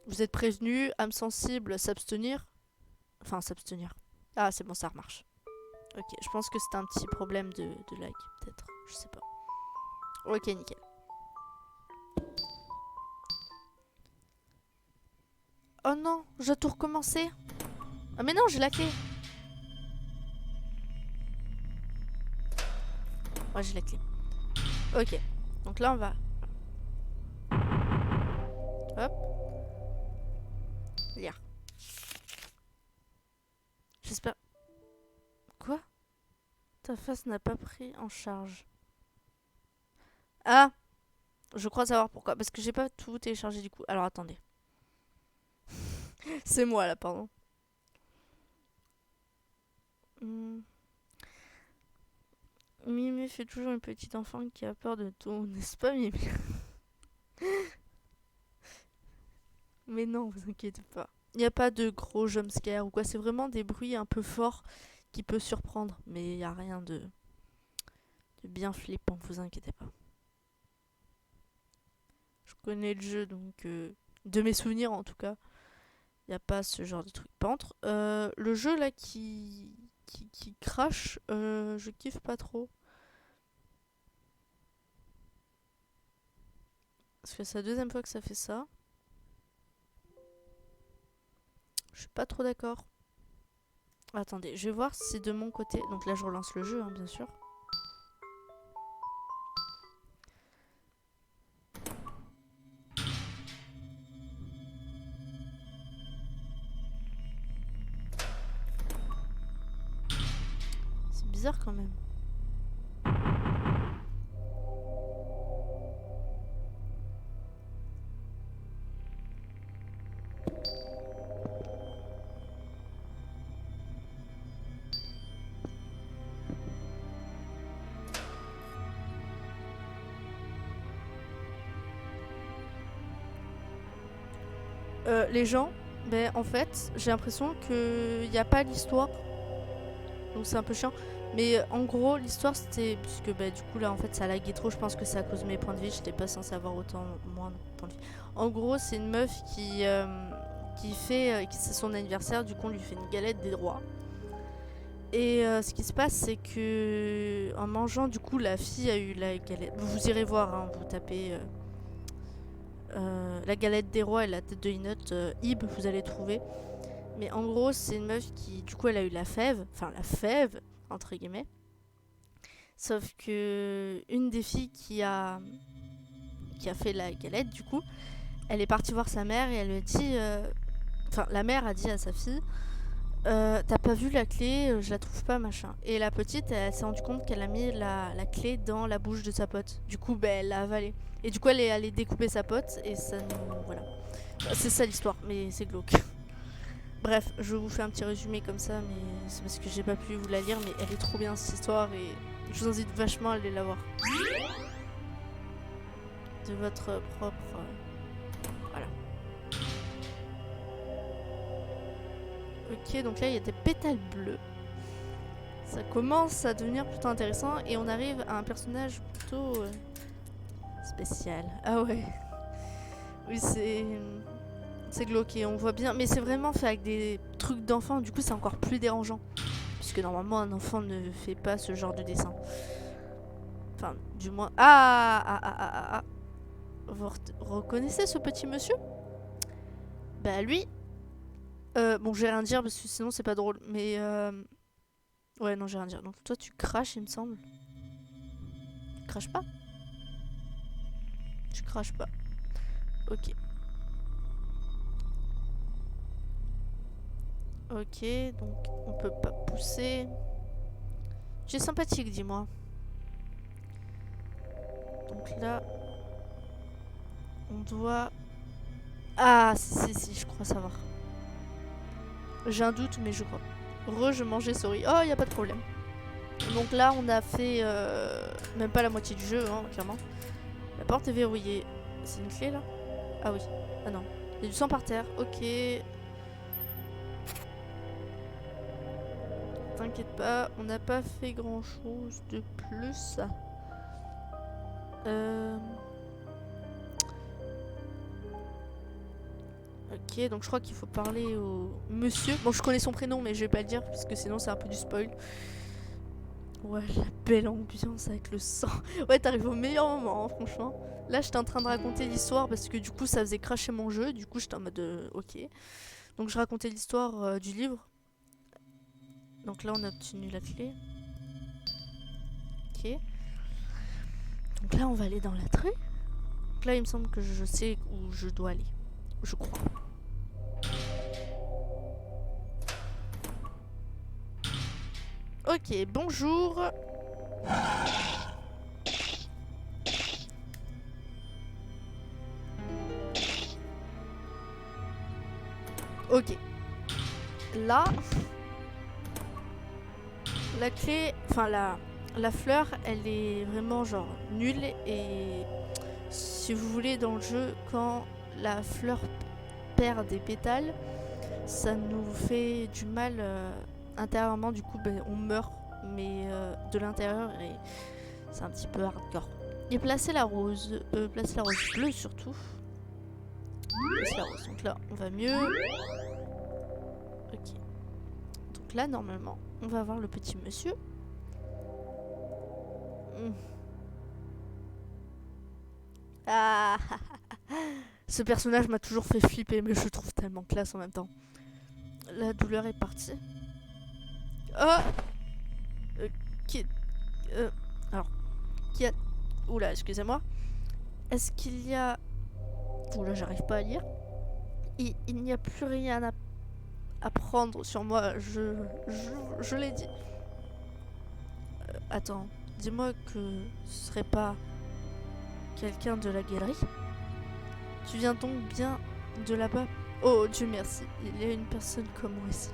A: Vous êtes prévenus, âme sensible, s'abstenir. Enfin, s'abstenir. Ah, c'est bon, ça remarche. Ok, je pense que c'est un petit problème de lag, peut-être. Je sais pas. Ok, nickel. Oh non, je dois tout recommencer. Ah mais non, j'ai la clé. Ouais, j'ai la clé. Ok, donc là on va... Hop. Lire. J'espère... Quoi? Ta face n'a pas pris en charge. Ah, je crois savoir pourquoi. Parce que j'ai pas tout téléchargé du coup. Alors attendez. C'est moi là, pardon. Hmm. Mimi fait toujours une petite enfant qui a peur de tout, n'est-ce pas Mimi? Mais non, vous inquiétez pas. Il n'y a pas de gros jumpscare ou quoi. C'est vraiment des bruits un peu forts qui peuvent surprendre. Mais il n'y a rien de bien flippant, vous inquiétez pas. Je connais le jeu, donc de mes souvenirs en tout cas, il n'y a pas ce genre de truc. Par contre, le jeu là qui crache, je kiffe pas trop. Parce que c'est la deuxième fois que ça fait ça. Je suis pas trop d'accord. Attendez, je vais voir si c'est de mon côté. Donc là, je relance le jeu, hein, bien sûr. C'est bizarre quand même. Les gens, ben en fait, j'ai l'impression qu'il n'y a pas l'histoire. Donc c'est un peu chiant. Mais en gros, l'histoire c'était. Puisque bah, du coup là en fait ça laguait trop, je pense que c'est à cause de mes points de vie, j'étais pas censée avoir autant moins de points de vie. En gros, c'est une meuf qui fait. C'est son anniversaire, du coup on lui fait une galette des rois. Et ce qui se passe, c'est que en mangeant, du coup, la fille a eu la galette. Vous irez voir, hein, vous tapez la galette des rois et la tête de Inote, Ib, vous allez trouver. Mais en gros, c'est une meuf qui, du coup, elle a eu la fève, enfin la fève, entre guillemets. Sauf que une des filles qui a fait la galette, du coup, elle est partie voir sa mère et elle lui a dit, enfin, la mère a dit à sa fille, t'as pas vu la clé, je la trouve pas, machin. Et la petite, elle s'est rendue compte qu'elle a mis la clé dans la bouche de sa pote. Du coup, elle l'a avalée. Et du coup, elle est allée découper sa pote et ça nous. Voilà. C'est ça l'histoire, mais c'est glauque. Bref, je vous fais un petit résumé comme ça, mais c'est parce que j'ai pas pu vous la lire, mais elle est trop bien cette histoire et je vous invite vachement à aller la voir. De votre propre. Voilà. Ok, donc là il y a des pétales bleus. Ça commence à devenir plutôt intéressant et on arrive à un personnage plutôt spécial. Ah ouais. Oui, c'est glauque et on voit bien, mais c'est vraiment fait avec des trucs d'enfant, du coup c'est encore plus dérangeant. Puisque normalement un enfant ne fait pas ce genre de dessin. Enfin, du moins... Ah. Vous reconnaissez ce petit monsieur? Bah lui... bon, je vais rien dire parce que sinon c'est pas drôle, mais... Ouais, non, j'ai rien à dire. Donc toi tu craches, il me semble. Tu craches pas? Tu craches pas. Ok. Ok, donc on peut pas pousser. Tu es sympathique, dis-moi. Donc là, on doit... Ah, si, je crois savoir. J'ai un doute, mais je crois. Je mangeais souris. Oh, y a pas de problème. Donc là, on a fait même pas la moitié du jeu, hein, clairement. La porte est verrouillée. C'est une clé, là? Ah oui. Ah non. Il y a du sang par terre. Ok. T'inquiète pas, on n'a pas fait grand-chose de plus. Ok, donc je crois qu'il faut parler au monsieur. Bon, je connais son prénom, mais je vais pas le dire, parce que sinon c'est un peu du spoil. Ouais, la belle ambiance avec le sang. Ouais, t'arrives au meilleur moment, hein, franchement. Là, j'étais en train de raconter l'histoire, parce que du coup, ça faisait cracher mon jeu. Du coup, j'étais en mode, ok. Donc, je racontais l'histoire du livre. Donc là, on a obtenu la clé. Ok. Donc là, on va aller dans la trée. Donc là, il me semble que je sais où je dois aller. Je crois. Ok, bonjour. Ok. Là, la clé, enfin la fleur, elle est vraiment genre nulle et si vous voulez dans le jeu, quand la fleur perd des pétales, ça nous fait du mal intérieurement, du coup on meurt, mais de l'intérieur et c'est un petit peu hardcore. Et placer la rose bleue surtout. Placer la rose, donc là on va mieux. Ok. Donc là normalement on va voir le petit monsieur. Ah, ce personnage m'a toujours fait flipper, mais je le trouve tellement classe en même temps. La douleur est partie. Oh qui... alors, qui a... Oula, excusez-moi. Est-ce qu'il y a... Oula, j'arrive pas à lire. Il n'y a plus rien à prendre sur moi, je l'ai dit. Attends, dis-moi que ce serait pas quelqu'un de la galerie. Tu viens donc bien de là-bas? Oh Dieu merci, il y a une personne comme moi ici.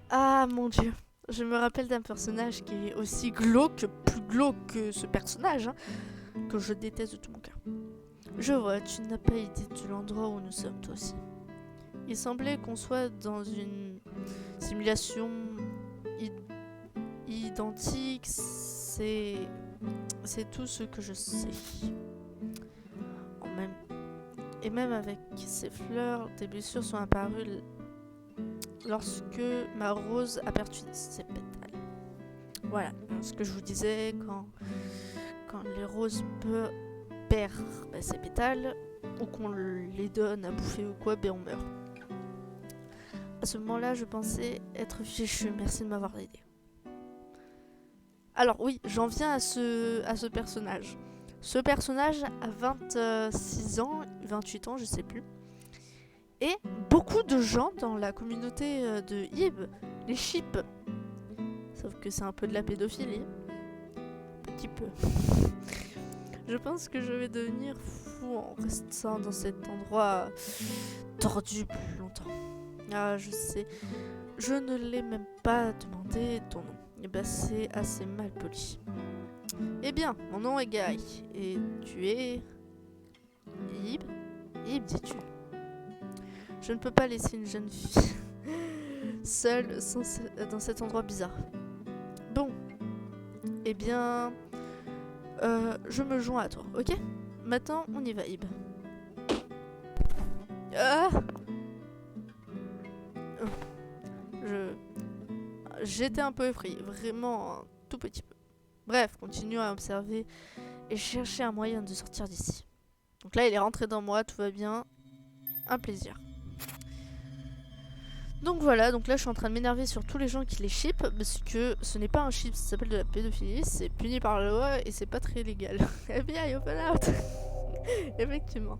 A: Ah mon Dieu, je me rappelle d'un personnage qui est aussi glauque, plus glauque que ce personnage, hein, que je déteste de tout mon cœur. Je vois, tu n'as pas idée de l'endroit où nous sommes, toi aussi. Il semblait qu'on soit dans une simulation identique, c'est tout ce que je sais. Et même avec ces fleurs, des blessures sont apparues lorsque ma rose a perdu ses pétales. Voilà, ce que je vous disais, quand les roses perdent ses pétales, ou qu'on les donne à bouffer ou quoi, on meurt. À ce moment-là, je pensais être fichu, merci de m'avoir aidé. Alors oui, j'en viens à ce personnage. Ce personnage a 26 ans, 28 ans, je sais plus. Et beaucoup de gens dans la communauté de Ib les ship. Sauf que c'est un peu de la pédophilie. Petit peu. Je pense que je vais devenir fou en restant dans cet endroit tordu plus longtemps. Ah, je sais. Je ne l'ai même pas demandé ton nom. Et c'est assez mal poli. Eh bien, mon nom est Guy. Et tu es... Ib ? Ib, dis-tu. Je ne peux pas laisser une jeune fille seule dans cet endroit bizarre. Bon. Eh bien... je me joins à toi, ok ? Maintenant, on y va, Ib. Ah ! J'étais un peu effrayée, vraiment un tout petit peu. Bref, continuons à observer et chercher un moyen de sortir d'ici. Donc là, il est rentré dans moi, tout va bien. Un plaisir. Donc voilà, donc là je suis en train de m'énerver sur tous les gens qui les ship, parce que ce n'est pas un ship, ça s'appelle de la pédophilie, c'est puni par la loi et c'est pas très légal. FBI, open out. Effectivement.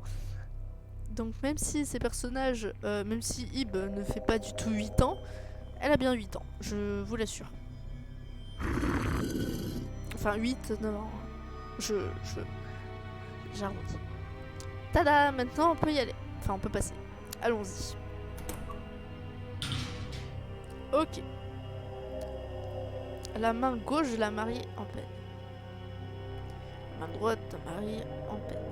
A: Donc même si ces personnages, même si Ib ne fait pas du tout 8 ans, elle a bien 8 ans, je vous l'assure. Enfin 8, 9 ans. J'arrondis. Tada, maintenant on peut y aller. Enfin on peut passer. Allons-y. Ok. La main gauche de la mariée en peine. La main droite de la mariée en peine.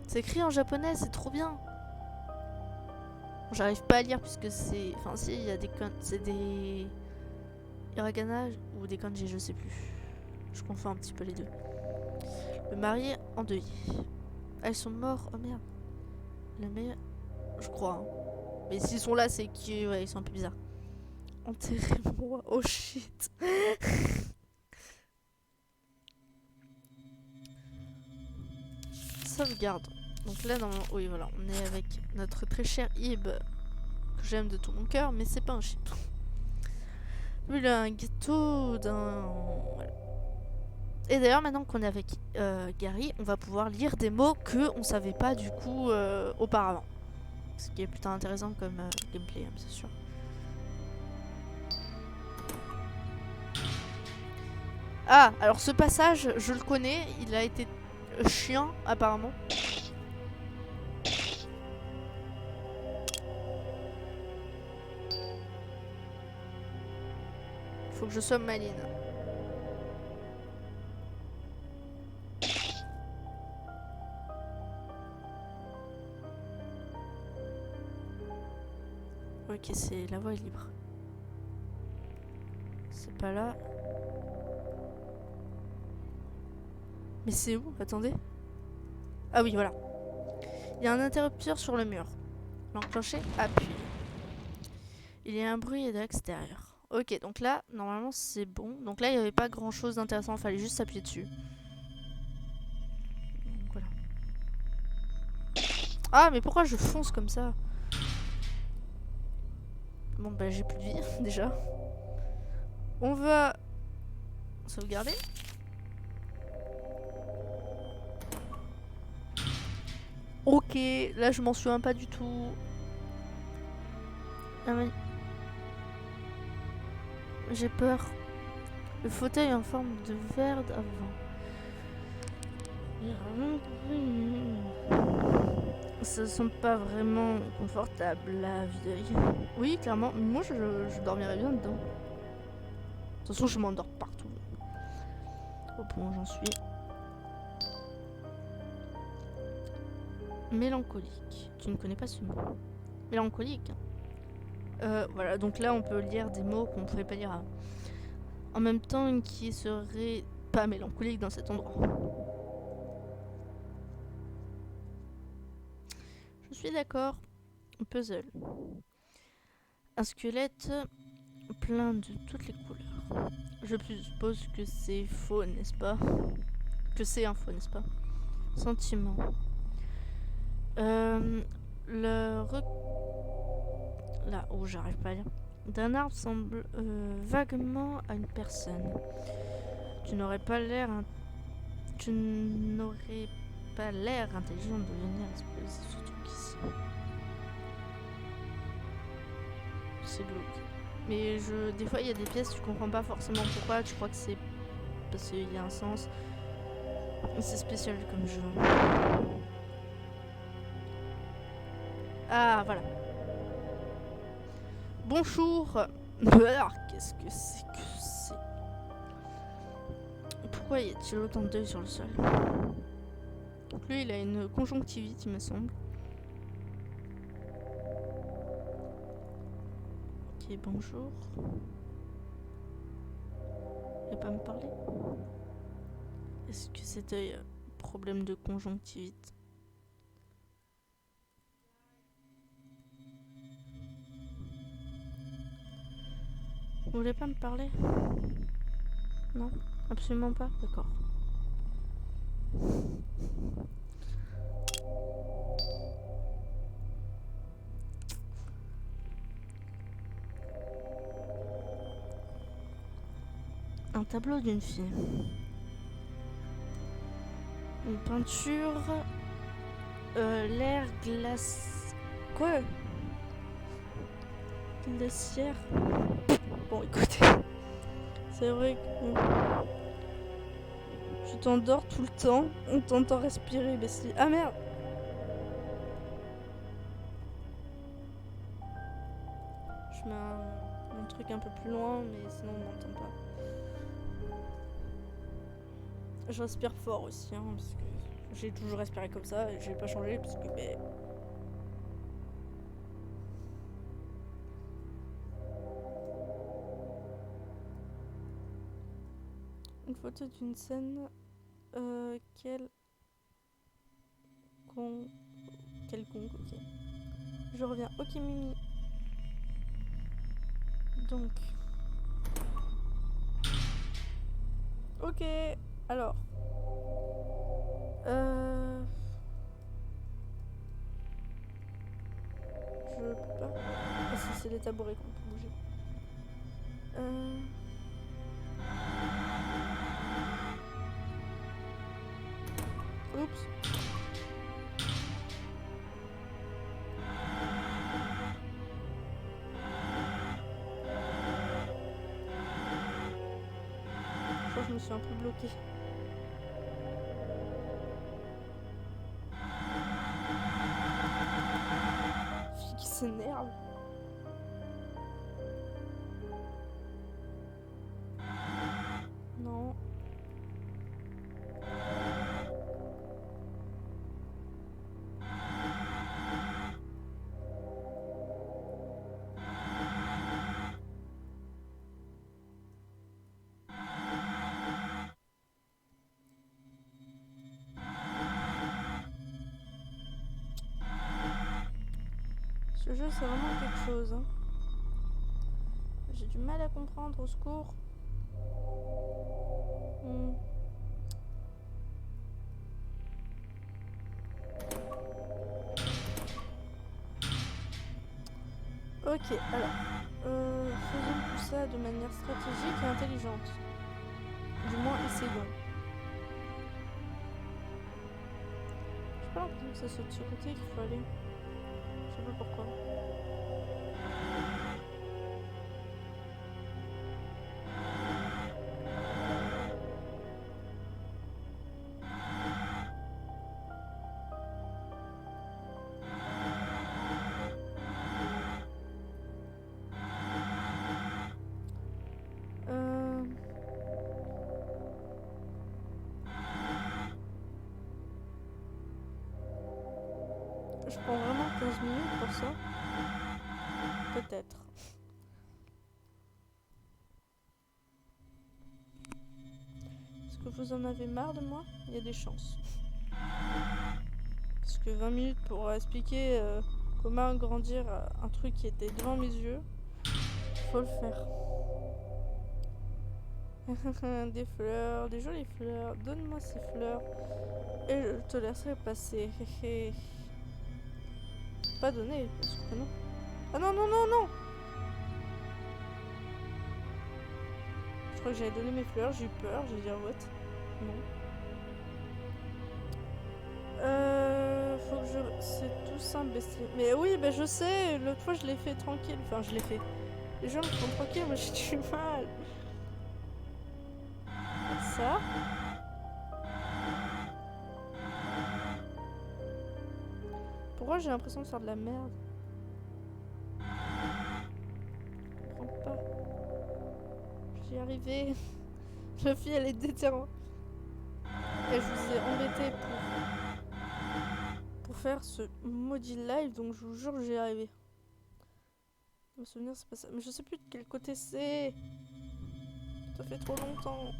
A: C'est écrit en japonais, c'est trop bien. Bon, j'arrive pas à lire puisque c'est... Enfin si, il y a des... C'est des... hiragana ou des kanji, je sais plus. Je confonds un petit peu les deux. Le marié endeuillé. Ah, ils sont morts. Oh merde. Le meilleur... Je crois. Hein. Mais s'ils sont là, c'est qu'ils ouais, ils sont un peu bizarres. Enterrez-moi. Oh shit. Sauvegarde. Donc là, normalement, oui, voilà, on est avec notre très cher Ib, que j'aime de tout mon cœur, mais c'est pas un ship. Lui, il a un ghetto d'un... Voilà. Et d'ailleurs, maintenant qu'on est avec Gary, on va pouvoir lire des mots qu'on savait pas du coup auparavant. Ce qui est plutôt intéressant comme gameplay, hein, c'est sûr. Ah, alors ce passage, je le connais, il a été chiant apparemment. Faut que je somme Maline. Ok, c'est la voie est libre. C'est pas là. Mais c'est où? Attendez. Ah oui, voilà. Il y a un interrupteur sur le mur. L'enclencher, appuie. Il y a un bruit de l'extérieur. Ok, donc là, normalement, c'est bon. Donc là, il n'y avait pas grand-chose d'intéressant. Il fallait juste s'appuyer dessus. Donc, voilà. Ah, mais pourquoi je fonce comme ça? Bon, bah, j'ai plus de vie, déjà. On va sauvegarder. Ok, là, je m'en souviens pas du tout. Ah, mais... J'ai peur. Le fauteuil en forme de verre d'avant. Ça sent pas vraiment confortable la vue d'œil. Oui, clairement. Moi, je dormirais bien dedans. De toute façon, je m'endors partout. Au point où j'en suis. Mélancolique. Tu ne connais pas ce mot. Mélancolique. Voilà, donc là on peut lire des mots qu'on ne pouvait pas lire avant. En même temps, qui serait pas mélancolique dans cet endroit. Je suis d'accord. Puzzle. Un squelette plein de toutes les couleurs. Je suppose que c'est faux, n'est-ce pas? Que c'est un faux, n'est-ce pas? Sentiment. Là, oh, j'arrive pas à lire. D'un arbre semble vaguement à une personne. Tu n'aurais pas l'air intelligent de venir exploser ce truc ici. C'est glauque. Mais des fois, il y a des pièces, tu comprends pas forcément pourquoi. Tu crois que c'est parce qu'il y a un sens. C'est spécial comme jeu. Ah, voilà. Bonjour. Qu'est-ce que c'est que c'est? Pourquoi y a-t-il autant d'œufs sur le sol? Donc lui, il a une conjonctivite, il me semble. Ok, bonjour. Il va pas me parler? Est-ce que cet œil a problème de conjonctivite? Vous voulez pas me parler? Non? Absolument pas? D'accord. Un tableau d'une fille. Une peinture. L'air glace. Quoi? Glaciaire. Bon, écoutez. C'est vrai que. Tu t'endors tout le temps. On t'entend respirer, Bessie. Ah merde! Je mets mon truc un peu plus loin, mais sinon on m'entend pas. Je respire fort aussi, hein, parce que j'ai toujours respiré comme ça et j'ai pas changé parce que. Une photo d'une scène. Quelconque, ok. Je reviens. Ok, Mimi. Donc. Ok, alors. Je peux pas. Ah si, c'est les tabourets qu'on peut bouger. Oups. Je crois que je me suis un peu bloquée. Fille qui s'énerve. Non. Ce jeu, c'est vraiment quelque chose. Hein. J'ai du mal à comprendre, au secours. Ok, alors. Faisons tout ça de manière stratégique et intelligente. Du moins, essayons. J'ai pas l'impression que ça soit de ce côté qu'il faut aller. Je sais pas pourquoi. Je prends vraiment 15 minutes pour ça. Peut-être. Est-ce que vous en avez marre de moi? Il y a des chances. Parce que 20 minutes pour expliquer comment agrandir un truc qui était devant mes yeux, faut le faire. Des fleurs, des jolies fleurs. Donne-moi ces fleurs et je te laisserai passer. Pas donné, parce que non. Ah non, non, non, non! Je crois que j'avais donné mes fleurs, j'ai eu peur, j'ai dit what? Non. Faut que je... C'est tout simple, bestier. Mais oui, bah je sais, l'autre fois je l'ai fait tranquille. Enfin, je l'ai fait. Les gens me font tranquille, moi j'ai du mal. Ça. Pourquoi j'ai l'impression de faire de la merde? Je comprends pas. J'y ai arrivé. La fille, elle est déterminée. Et je vous ai embêté pour faire ce maudit live, donc je vous jure que j'y arrivé. Me souvenir, c'est pas ça. Mais je sais plus de quel côté c'est. Ça fait trop longtemps.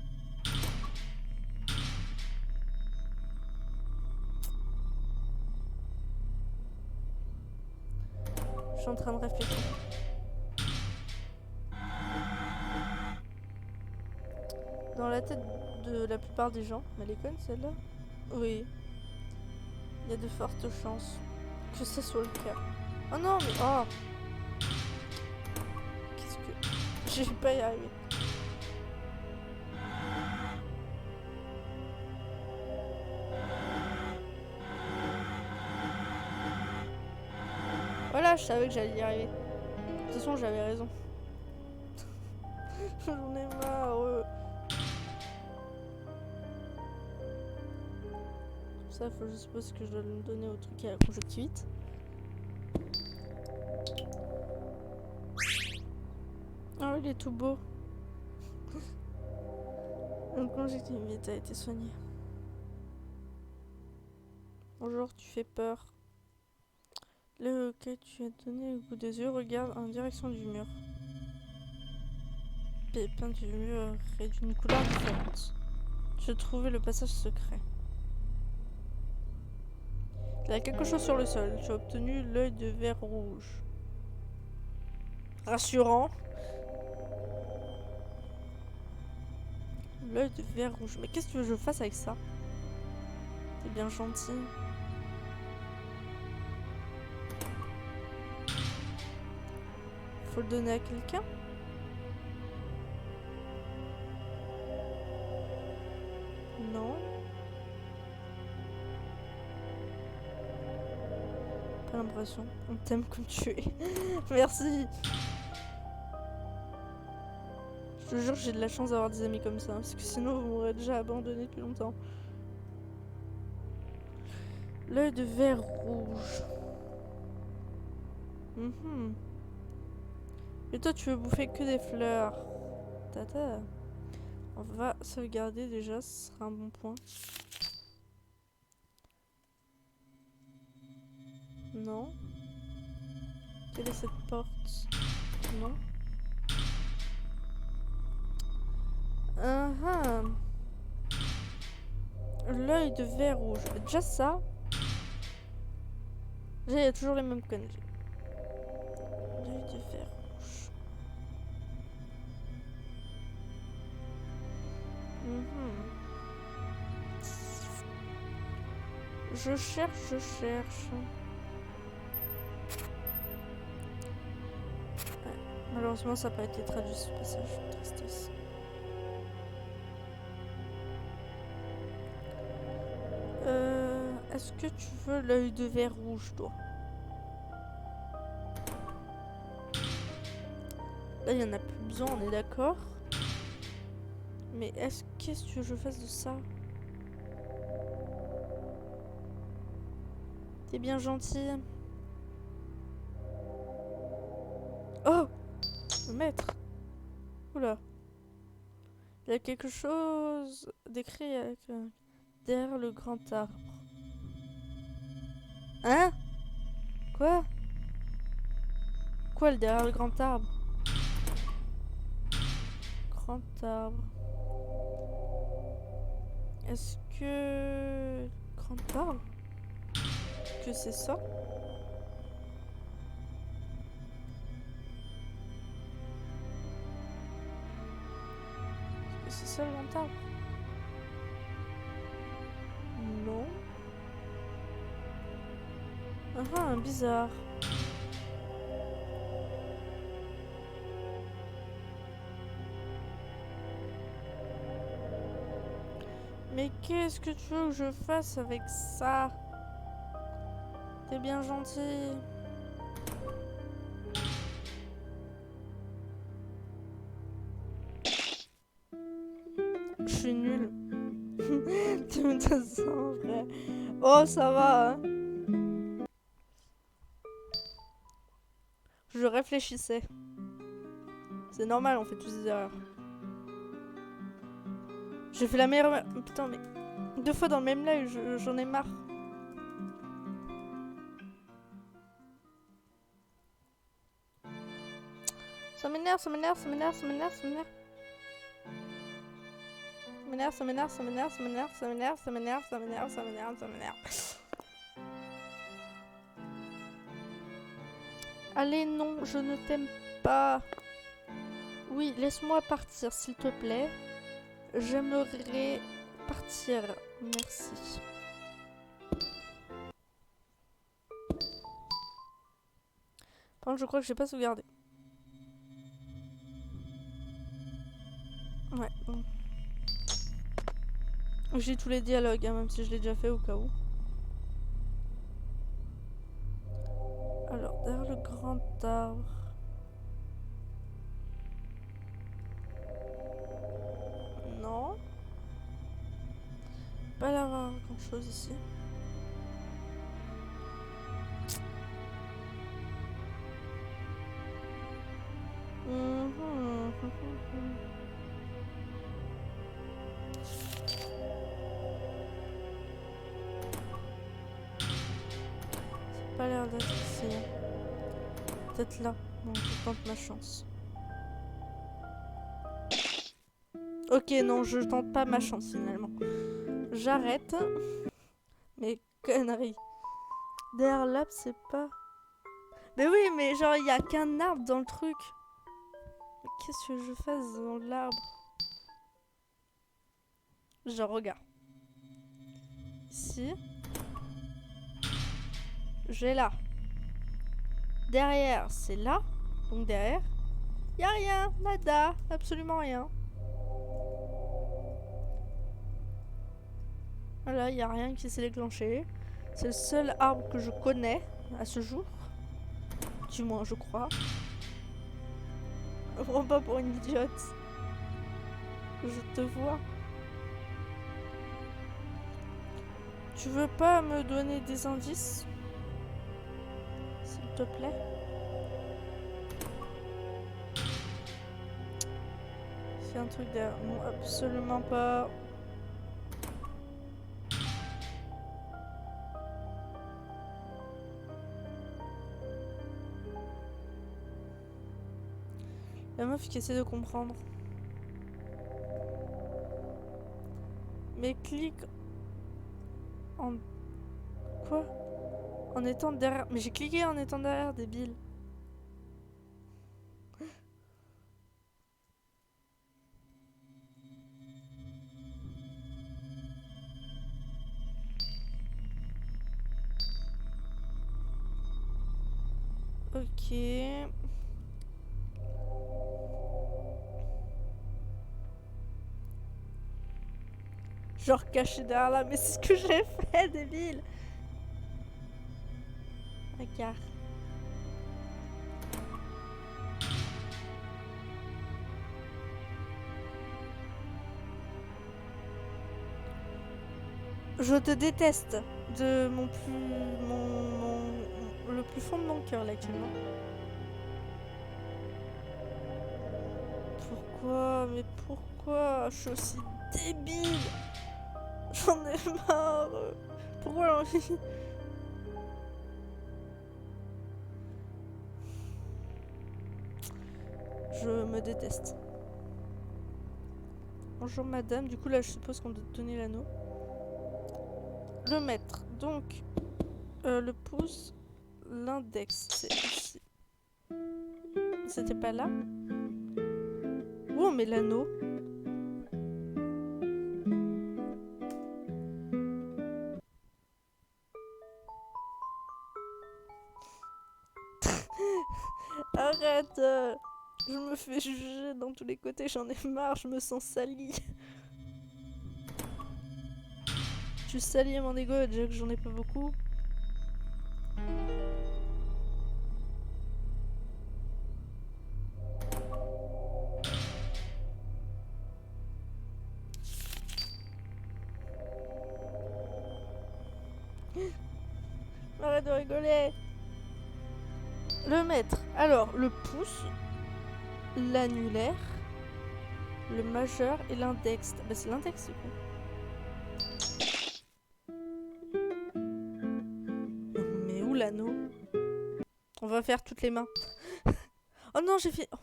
A: Je suis en train de réfléchir. Dans la tête de la plupart des gens, mais elle est conne celle-là? Oui. Il y a de fortes chances que ce soit le cas. Oh non, mais oh! Qu'est-ce que... Je vais pas y arriver. Voilà, je savais que j'allais y arriver. De toute façon, j'avais raison. J'en ai marre. Ça, faut je suppose que je dois le donner au truc à la conjonctivite. Oh, il est tout beau. La conjonctivite a été soignée. Bonjour, tu fais peur. Le que tu as donné au bout des yeux regarde en direction du mur. Pépin du mur est d'une couleur différente. Je trouvais le passage secret. Il y a quelque chose sur le sol. Tu as obtenu l'œil de verre rouge. Rassurant. L'œil de verre rouge. Mais qu'est-ce que tu veux que je fasse avec ça? T'es bien gentil. Faut le donner à quelqu'un? Non. Pas l'impression. On t'aime comme tu es. Merci. Je te jure, j'ai de la chance d'avoir des amis comme ça. Parce que sinon, vous m'aurez déjà abandonné depuis longtemps. L'œil de verre rouge. Et toi, tu veux bouffer que des fleurs. Tata. On va sauvegarder déjà, ce sera un bon point. Non. Quelle est cette porte? Non. L'œil de verre rouge. Déjà ça. Il y a toujours les mêmes conneries. L'œil de verre rouge. Je cherche. Ouais. Malheureusement, ça n'a pas été traduit ce passage. Tristesse. Est-ce que tu veux l'œil de verre rouge, toi? Là, il n'y en a plus besoin, on est d'accord. Mais qu'est-ce que tu veux que je fasse de ça? T'es bien gentil. Oh! Le maître. Oula. Il y a quelque chose d'écrit derrière le grand arbre. Hein? Quoi? Quoi, derrière le grand arbre? Grand arbre. Est-ce que... Grand arbre? Que c'est ça? Est-ce que c'est ça le grand arbre? Non. Ah, bizarre. Mais qu'est-ce que tu veux que je fasse avec ça? T'es bien gentil. Je suis nulle. Tu me donnes ça en vrai. Oh, ça va, hein. Je réfléchissais. C'est normal, on fait tous des erreurs. J'ai fait la meilleure... Putain, mais... 2 fois dans le même live, j'en ai marre. Ça m'énerve, ça m'énerve, ça m'énerve, ça m'énerve, ça m'énerve. Ça m'énerve, ça m'énerve, ça m'énerve, ça m'énerve, ça m'énerve, ça m'énerve, ça m'énerve, ça m'énerve, ça m'énerve. Allez, non, je ne t'aime pas. Oui, laisse-moi partir, s'il te plaît. J'aimerais partir. Merci. Par contre, je crois que j'ai pas sauvegardé. Ouais. Bon. J'ai tous les dialogues, hein, même si je l'ai déjà fait au cas où. Alors, derrière le grand arbre. Non. Pas l'avoir grand chose ici. C'est pas l'air d'être ici. Peut-être là. Bon, je tente ma chance. Ok, non, je tente pas ma chance finalement. J'arrête. Mais conneries. Derrière l'arbre, c'est pas... Mais oui, mais genre, il y a qu'un arbre dans le truc. Mais qu'est-ce que je fasse dans l'arbre? Genre, regarde. Ici. J'ai là. Derrière, c'est là. Donc derrière, y a rien, nada, absolument rien. Voilà, y a rien qui s'est déclenché. C'est le seul arbre que je connais à ce jour. Du moins, je crois. Je me prends pas pour une idiote. Je te vois. Tu veux pas me donner des indices? S'il te plaît. C'est un truc derrière. Non, absolument pas. La meuf qui essaie de comprendre. Mais clique en... Quoi? En étant derrière... Mais j'ai cliqué en étant derrière, débile. Ok. Genre caché derrière là, mais c'est ce que j'ai fait, débile. Regarde. Je te déteste de mon plus... le plus fond de mon cœur, là, actuellement. Pourquoi? Mais pourquoi? Je suis aussi débile. J'en ai marre. Pourquoi l'envie? Je me déteste. Bonjour madame, du coup là je suppose qu'on doit te donner l'anneau. Le maître, donc le pouce, l'index, c'est ici. C'était pas là? Où on met l'anneau? Arrête! Je me fais juger dans tous les côtés, j'en ai marre, je me sens salie. Tu salis mon ego, déjà que j'en ai pas beaucoup. Arrête de rigoler! Le maître. Alors, le pouce, l'annulaire, le majeur et l'index. Bah, c'est l'index, du coup. Mais où l'anneau? On va faire toutes les mains. Oh non, j'ai fait... Oh,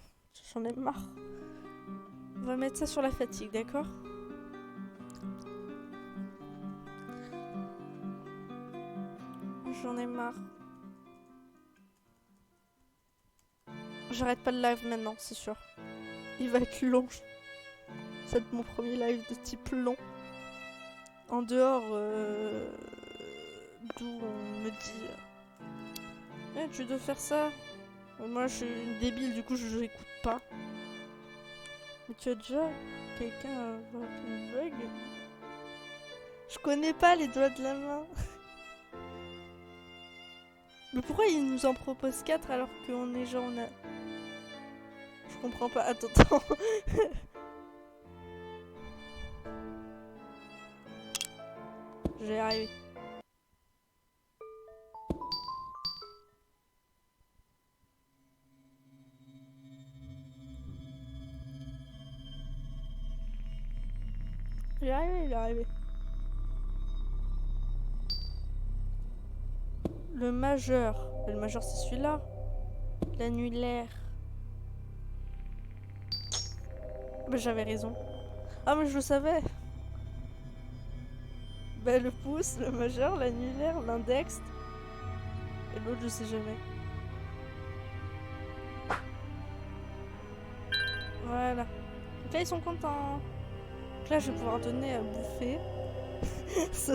A: j'en ai marre. On va mettre ça sur la fatigue, d'accord? J'en ai marre. J'arrête pas le live maintenant, c'est sûr. Il va être long. C'est mon premier live de type long. En dehors d'où on me dit tu dois faire ça. Moi je suis une débile, du coup je n'écoute pas. Mais tu as déjà quelqu'un avoir une bug? Je connais pas les doigts de la main. Mais pourquoi il nous en propose 4 alors qu'on est genre on a... Je comprends pas. Attends. Je vais y arriver. Il est arrivé, il est arrivé. Le majeur. Le majeur c'est celui-là. L'annulaire. Bah j'avais raison. Ah mais je le savais. Bah le pouce, le majeur, l'annulaire, l'index. Et l'autre je sais jamais. Voilà. Donc là ils sont contents. Donc là je vais pouvoir donner à bouffer. ça,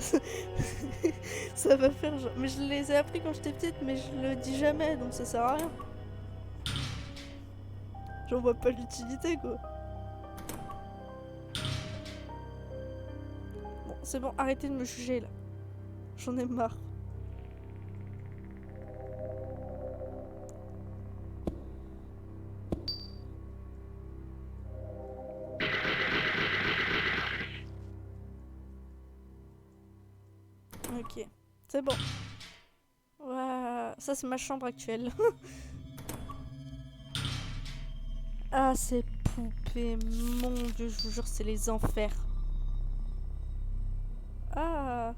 A: ça va faire genre... Mais je les ai appris quand j'étais petite mais je le dis jamais donc ça sert à rien. J'en vois pas l'utilité quoi. Bon c'est bon, arrêtez de me juger là. J'en ai marre. Ok, c'est bon. Ouah, ça c'est ma chambre actuelle. Ah ces poupées, mon dieu, je vous jure c'est les enfers. Ah,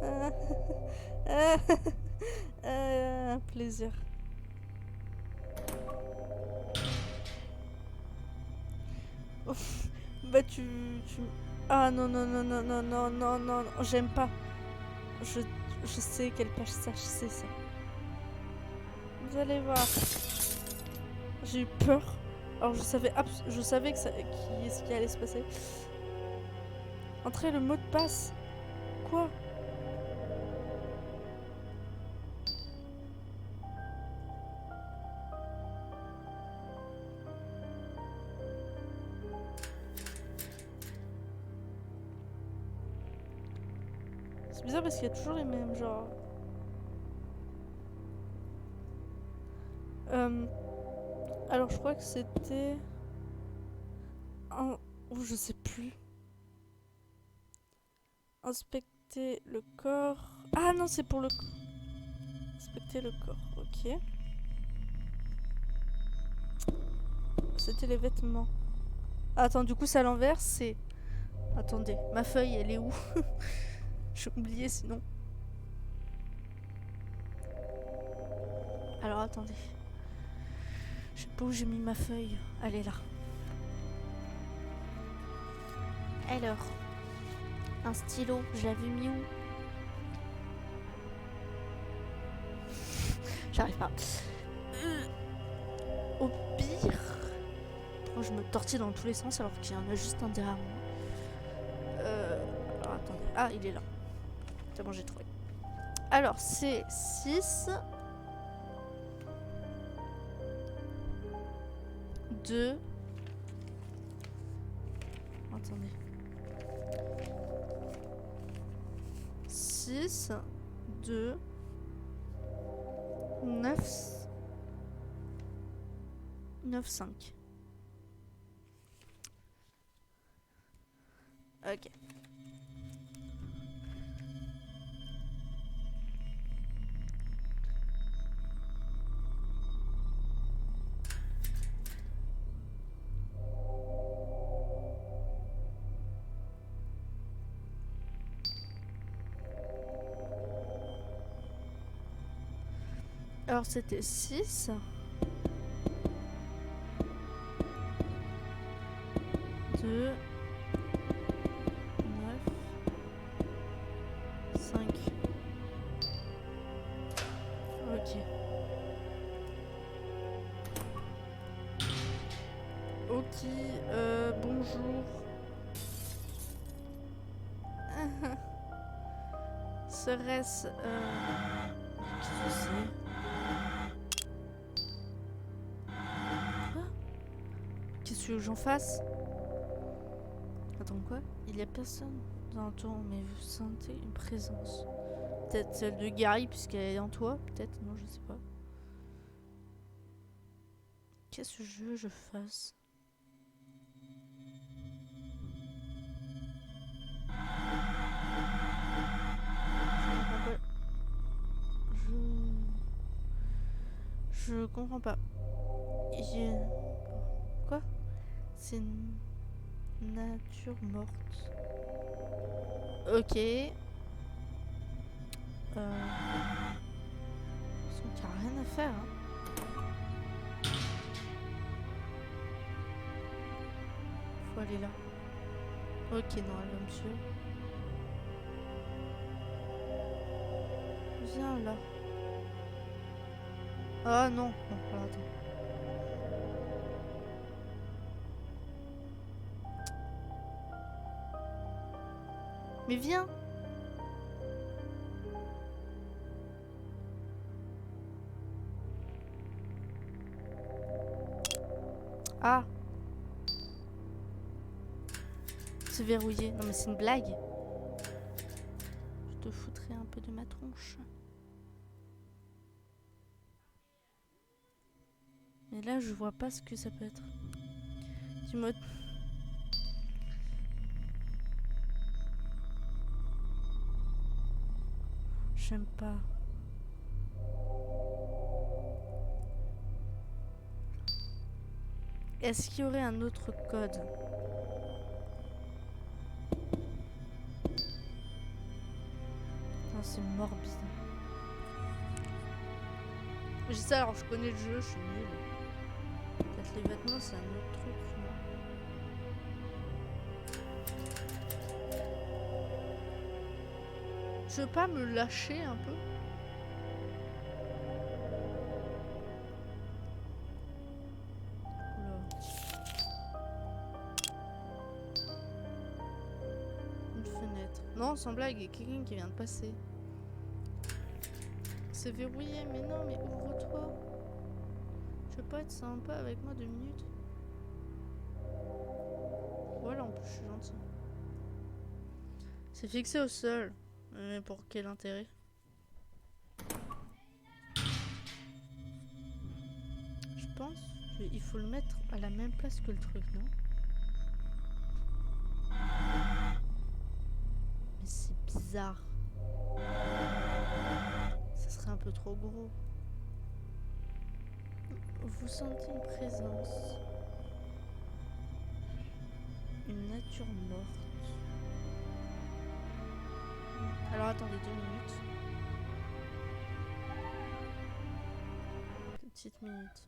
A: ah, ah, un plaisir. Ouf, bah tu... Ah non non non non non non non non, j'aime pas. Je sais quelle page ça, je sais ça. Vous allez voir. J'ai eu peur. Alors je savais que ça ce qui allait se passer. Entrer le mot de passe. Quoi? C'est bizarre parce qu'il y a toujours les mêmes genre. Alors je crois que c'était oh, je sais plus. Inspecter le corps. Ah non, c'est pour le inspecter le corps. OK. C'était les vêtements. Ah, attends, du coup c'est à l'envers, c'est... Attendez, ma feuille elle est où? J'ai oublié sinon. Alors attendez. où j'ai mis ma feuille? Elle est là. Alors, un stylo, je l'avais mis où? J'arrive pas. Au pire, oh, je me tortille dans tous les sens alors qu'il y en a juste un derrière moi. Alors attendez. Ah, il est là. C'est bon, j'ai trouvé. Alors, c'est 6, 2. Attendez. 6, 2, 9, 9, 5. Ok. Alors c'était 6, 2, 9, 5. Ok. Ok, bonjour. Serait-ce... Qu'est-ce que c'est? Qu'est-ce que j'en fasse? Attends, quoi? Il y a personne dans le tour, mais vous sentez une présence. Peut-être celle de Gary, puisqu'elle est en toi? Peut-être? Non, je sais pas. Qu'est-ce que je fasse? Je comprends pas. Quoi? C'est une nature morte. Ok. Qu'il n'y a rien à faire. Hein. Faut aller là. Ok, non, elle va me suivre. Viens là. Ah non, non, alors attends. Mais viens. Ah. C'est verrouillé. Non mais c'est une blague. Je te foutrais un peu de ma tronche. Mais là je vois pas ce que ça peut être. Dis-moi. J'aime pas. Est-ce qu'il y aurait un autre code? C'est morbide. Je dis ça alors je connais le jeu, je suis nulle. Peut-être les vêtements c'est un autre truc. Je veux pas me lâcher un peu? Oula. Une fenêtre. Non, sans blague, il y a quelqu'un qui vient de passer. C'est verrouillé, mais non, mais ouvre-toi. Tu veux pas être sympa avec moi 2 minutes? Voilà, en plus, je suis gentil. C'est fixé au sol. Mais pour quel intérêt? Je pense qu'il faut le mettre à la même place que le truc, non? Mais c'est bizarre. Ça serait un peu trop gros. Vous sentez une présence. Une nature morte. Alors attendez 2 minutes. Petite minute.